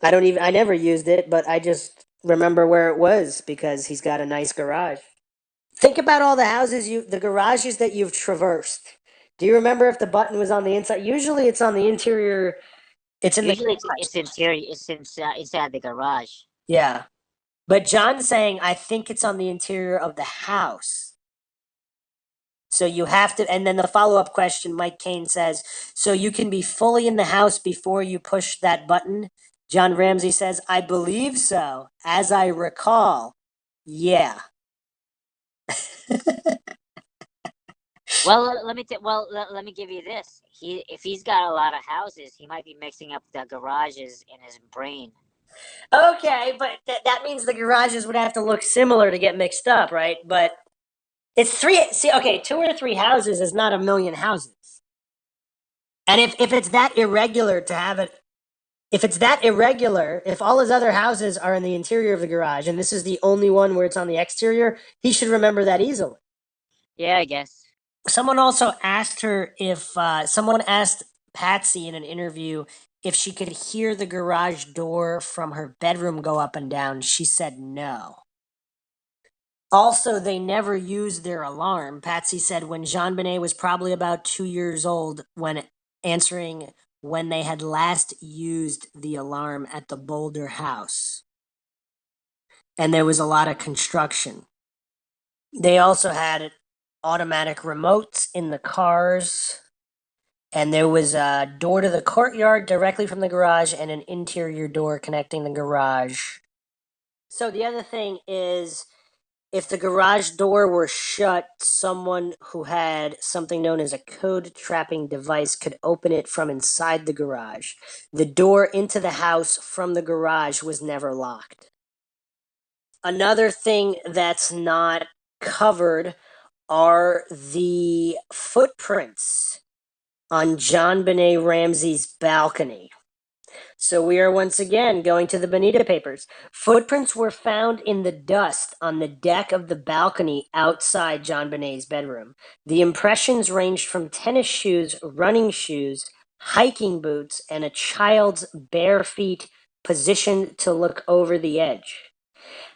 I never used it, but I just remember where it was because he's got a nice garage. Think about all the garages that you've traversed. Do you remember if the button was on the inside? Usually it's on the interior, it's in the usually garage. it's interior, it's inside the garage. Yeah. But John's saying, I think it's on the interior of the house. So you have to, and then the follow up question, Mike Kane says, so you can be fully in the house before you push that button? John Ramsey says, I believe so. As I recall, yeah. Well, let me give you this. If he's got a lot of houses, he might be mixing up the garages in his brain. Okay, but that means the garages would have to look similar to get mixed up, right? But it's three. See, okay, two or three houses is not a million houses. And if it's that irregular to have it, if it's that irregular, if all his other houses are in the interior of the garage and this is the only one where it's on the exterior, he should remember that easily. Yeah, I guess. Someone also asked her if someone asked Patsy in an interview if she could hear the garage door from her bedroom go up and down. She said no. Also, they never used their alarm. Patsy said when JonBenet was probably about 2 years old when answering when they had last used the alarm at the Boulder house. And there was a lot of construction. They also had automatic remotes in the cars. And there was a door to the courtyard directly from the garage and an interior door connecting the garage. So the other thing is if the garage door were shut, someone who had something known as a code trapping device could open it from inside the garage. The door into the house from the garage was never locked. Another thing that's not covered are the footprints on JonBenet Ramsey's balcony. So we are once again going to the Bonita papers. Footprints were found in the dust on the deck of the balcony outside JonBenet's bedroom. The impressions ranged from tennis shoes, running shoes, hiking boots, and a child's bare feet positioned to look over the edge.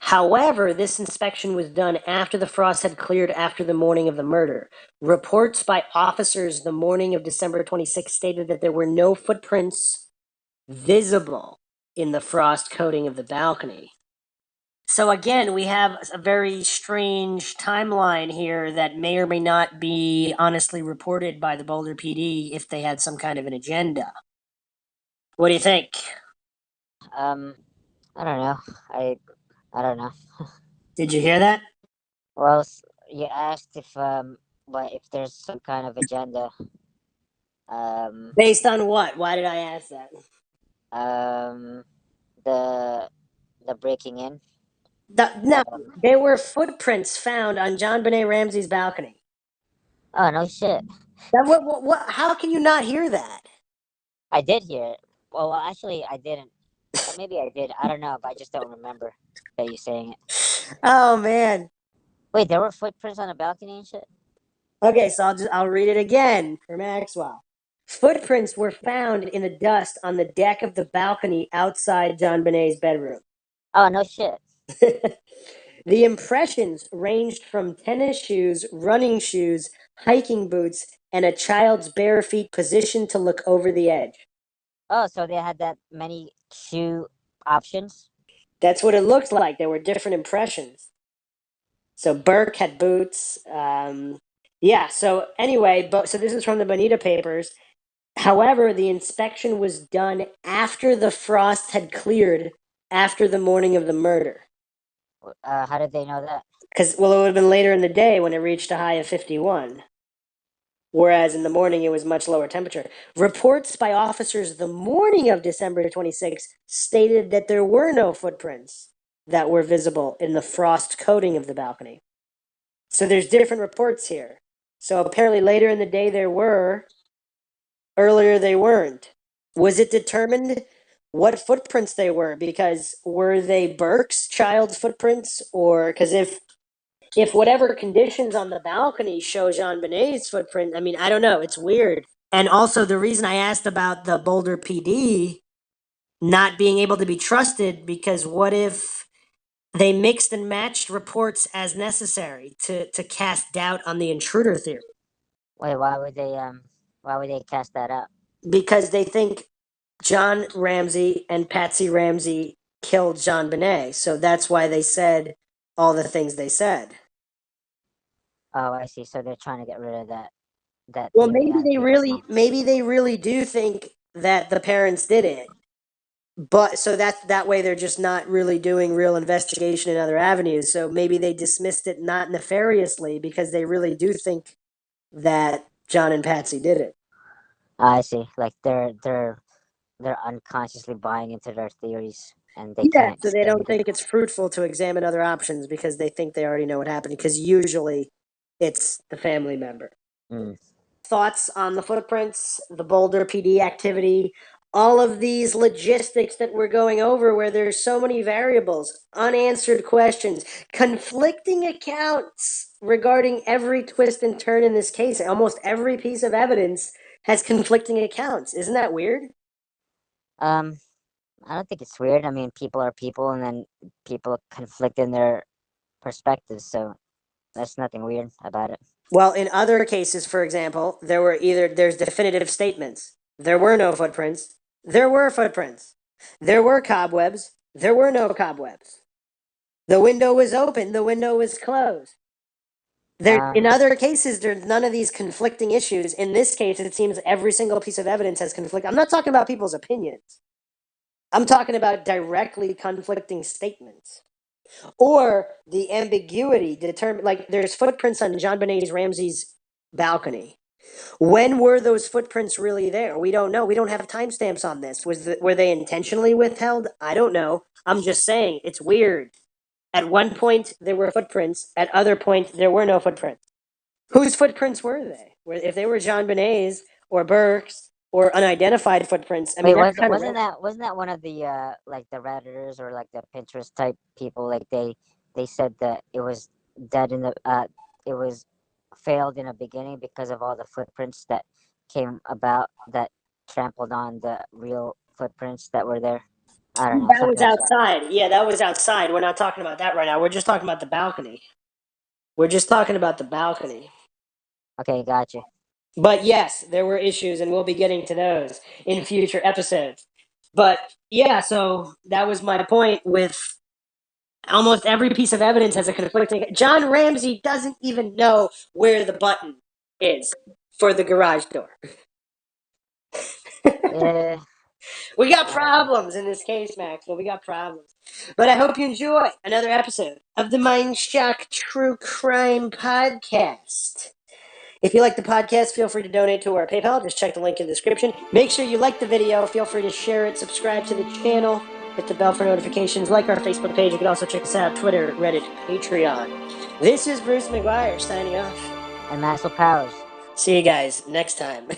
However, this inspection was done after the frost had cleared after the morning of the murder. Reports by officers the morning of December 26 stated that there were no footprints visible in the frost coating of the balcony. So again, we have a very strange timeline here that may or may not be honestly reported by the Boulder PD if they had some kind of an agenda. What do you think? Um, I don't know. I don't know. Did you hear that? Well, you asked if there's some kind of agenda. Um, Based on what? Why did I ask that? um, the breaking in. No, Um, there were footprints found on JonBenet Ramsey's balcony. oh no shit! How can you not hear that? I did hear it. Well, actually, I didn't. Or maybe I did. I don't know, but I just don't remember that you saying it. Oh man. Wait, there were footprints on the balcony and shit. Okay, so I'll read it again for Maxwell. Footprints were found in the dust on the deck of the balcony outside JonBenet's bedroom. Oh no shit! The impressions ranged from tennis shoes, running shoes, hiking boots, and a child's bare feet positioned to look over the edge. Oh, so they had that many shoe options. That's what it looked like. There were different impressions. So Burke had boots. Yeah. So anyway, so this is from the Bonita papers. However, the inspection was done after the frost had cleared after the morning of the murder. How did they know that? Because, well, it would have been later in the day when it reached a high of 51, whereas in the morning it was much lower temperature. Reports by officers the morning of December 26 stated that there were no footprints that were visible in the frost coating of the balcony. So there's different reports here. So apparently later in the day there were, earlier they weren't. Was it determined what footprints they were? Because were they Burke's child's footprints? Or because if if whatever conditions on the balcony show JonBenet's footprint, I mean, I don't know. It's weird. And also, the reason I asked about the Boulder PD not being able to be trusted, because what if they mixed and matched reports as necessary to cast doubt on the intruder theory? Wait, why would they cast that out? Because they think John Ramsey and Patsy Ramsey killed JonBenet. So that's why they said all the things they said. Oh, I see. So they're trying to get rid of that Well, theory out of people's minds. maybe they really do think that the parents did it. But so that way they're just not really doing real investigation in other avenues. So maybe they dismissed it not nefariously because they really do think that John and Patsy did it. I see. Like they're unconsciously buying into their theories, and they Yeah, can't so they stand don't it. think it's fruitful to examine other options because they think they already know what happened, because usually it's the family member. Mm. Thoughts on the footprints, the Boulder PD activity, all of these logistics that we're going over where there's so many variables, unanswered questions, conflicting accounts regarding every twist and turn in this case. Almost every piece of evidence has conflicting accounts. Isn't that weird? Um, I don't think it's weird. I mean, people are people, and then people conflict in their perspectives, so there's nothing weird about it. Well, in other cases, for example, there's definitive statements. There were no footprints. There were footprints. There were cobwebs. There were no cobwebs. The window was open. The window was closed. In Um, other cases, there's none of these conflicting issues. In this case, it seems every single piece of evidence has conflict. I'm not talking about people's opinions. I'm talking about directly conflicting statements or the ambiguity determined. Like there's footprints on JonBenet Ramsey's balcony. When were those footprints really there? We don't know. We don't have timestamps on this. Were they intentionally withheld? I don't know. I'm just saying it's weird. At one point there were footprints. At other point there were no footprints. Whose footprints were they? If they were JonBenet's or Burke's or unidentified footprints, I mean Wait, that's kind of wasn't that one of the like the Redditors or like the Pinterest type people? Like they said that it was dead in the it was failed in the beginning because of all the footprints that came about that trampled on the real footprints that were there. I don't know, that was something like that. outside. Yeah, that was outside. We're not talking about that right now. We're just talking about the balcony. We're just talking about the balcony. Okay, gotcha. But yes, there were issues, and we'll be getting to those in future episodes. But yeah, so that was my point with almost every piece of evidence has a conflicting. John Ramsey doesn't even know where the button is for the garage door. Yeah, We got I don't know. problems in this case, Maxwell. We got problems. But I hope you enjoy another episode of the Mindshock True Crime Podcast. If you like the podcast, feel free to donate to our PayPal. Just check the link in the description. Make sure you like the video. Feel free to share it, subscribe to the channel, hit the bell for notifications, like our Facebook page. You can also check us out Twitter, Reddit, Patreon. This is Bruce McGuire signing off. And Maxwell Powers. See you guys next time.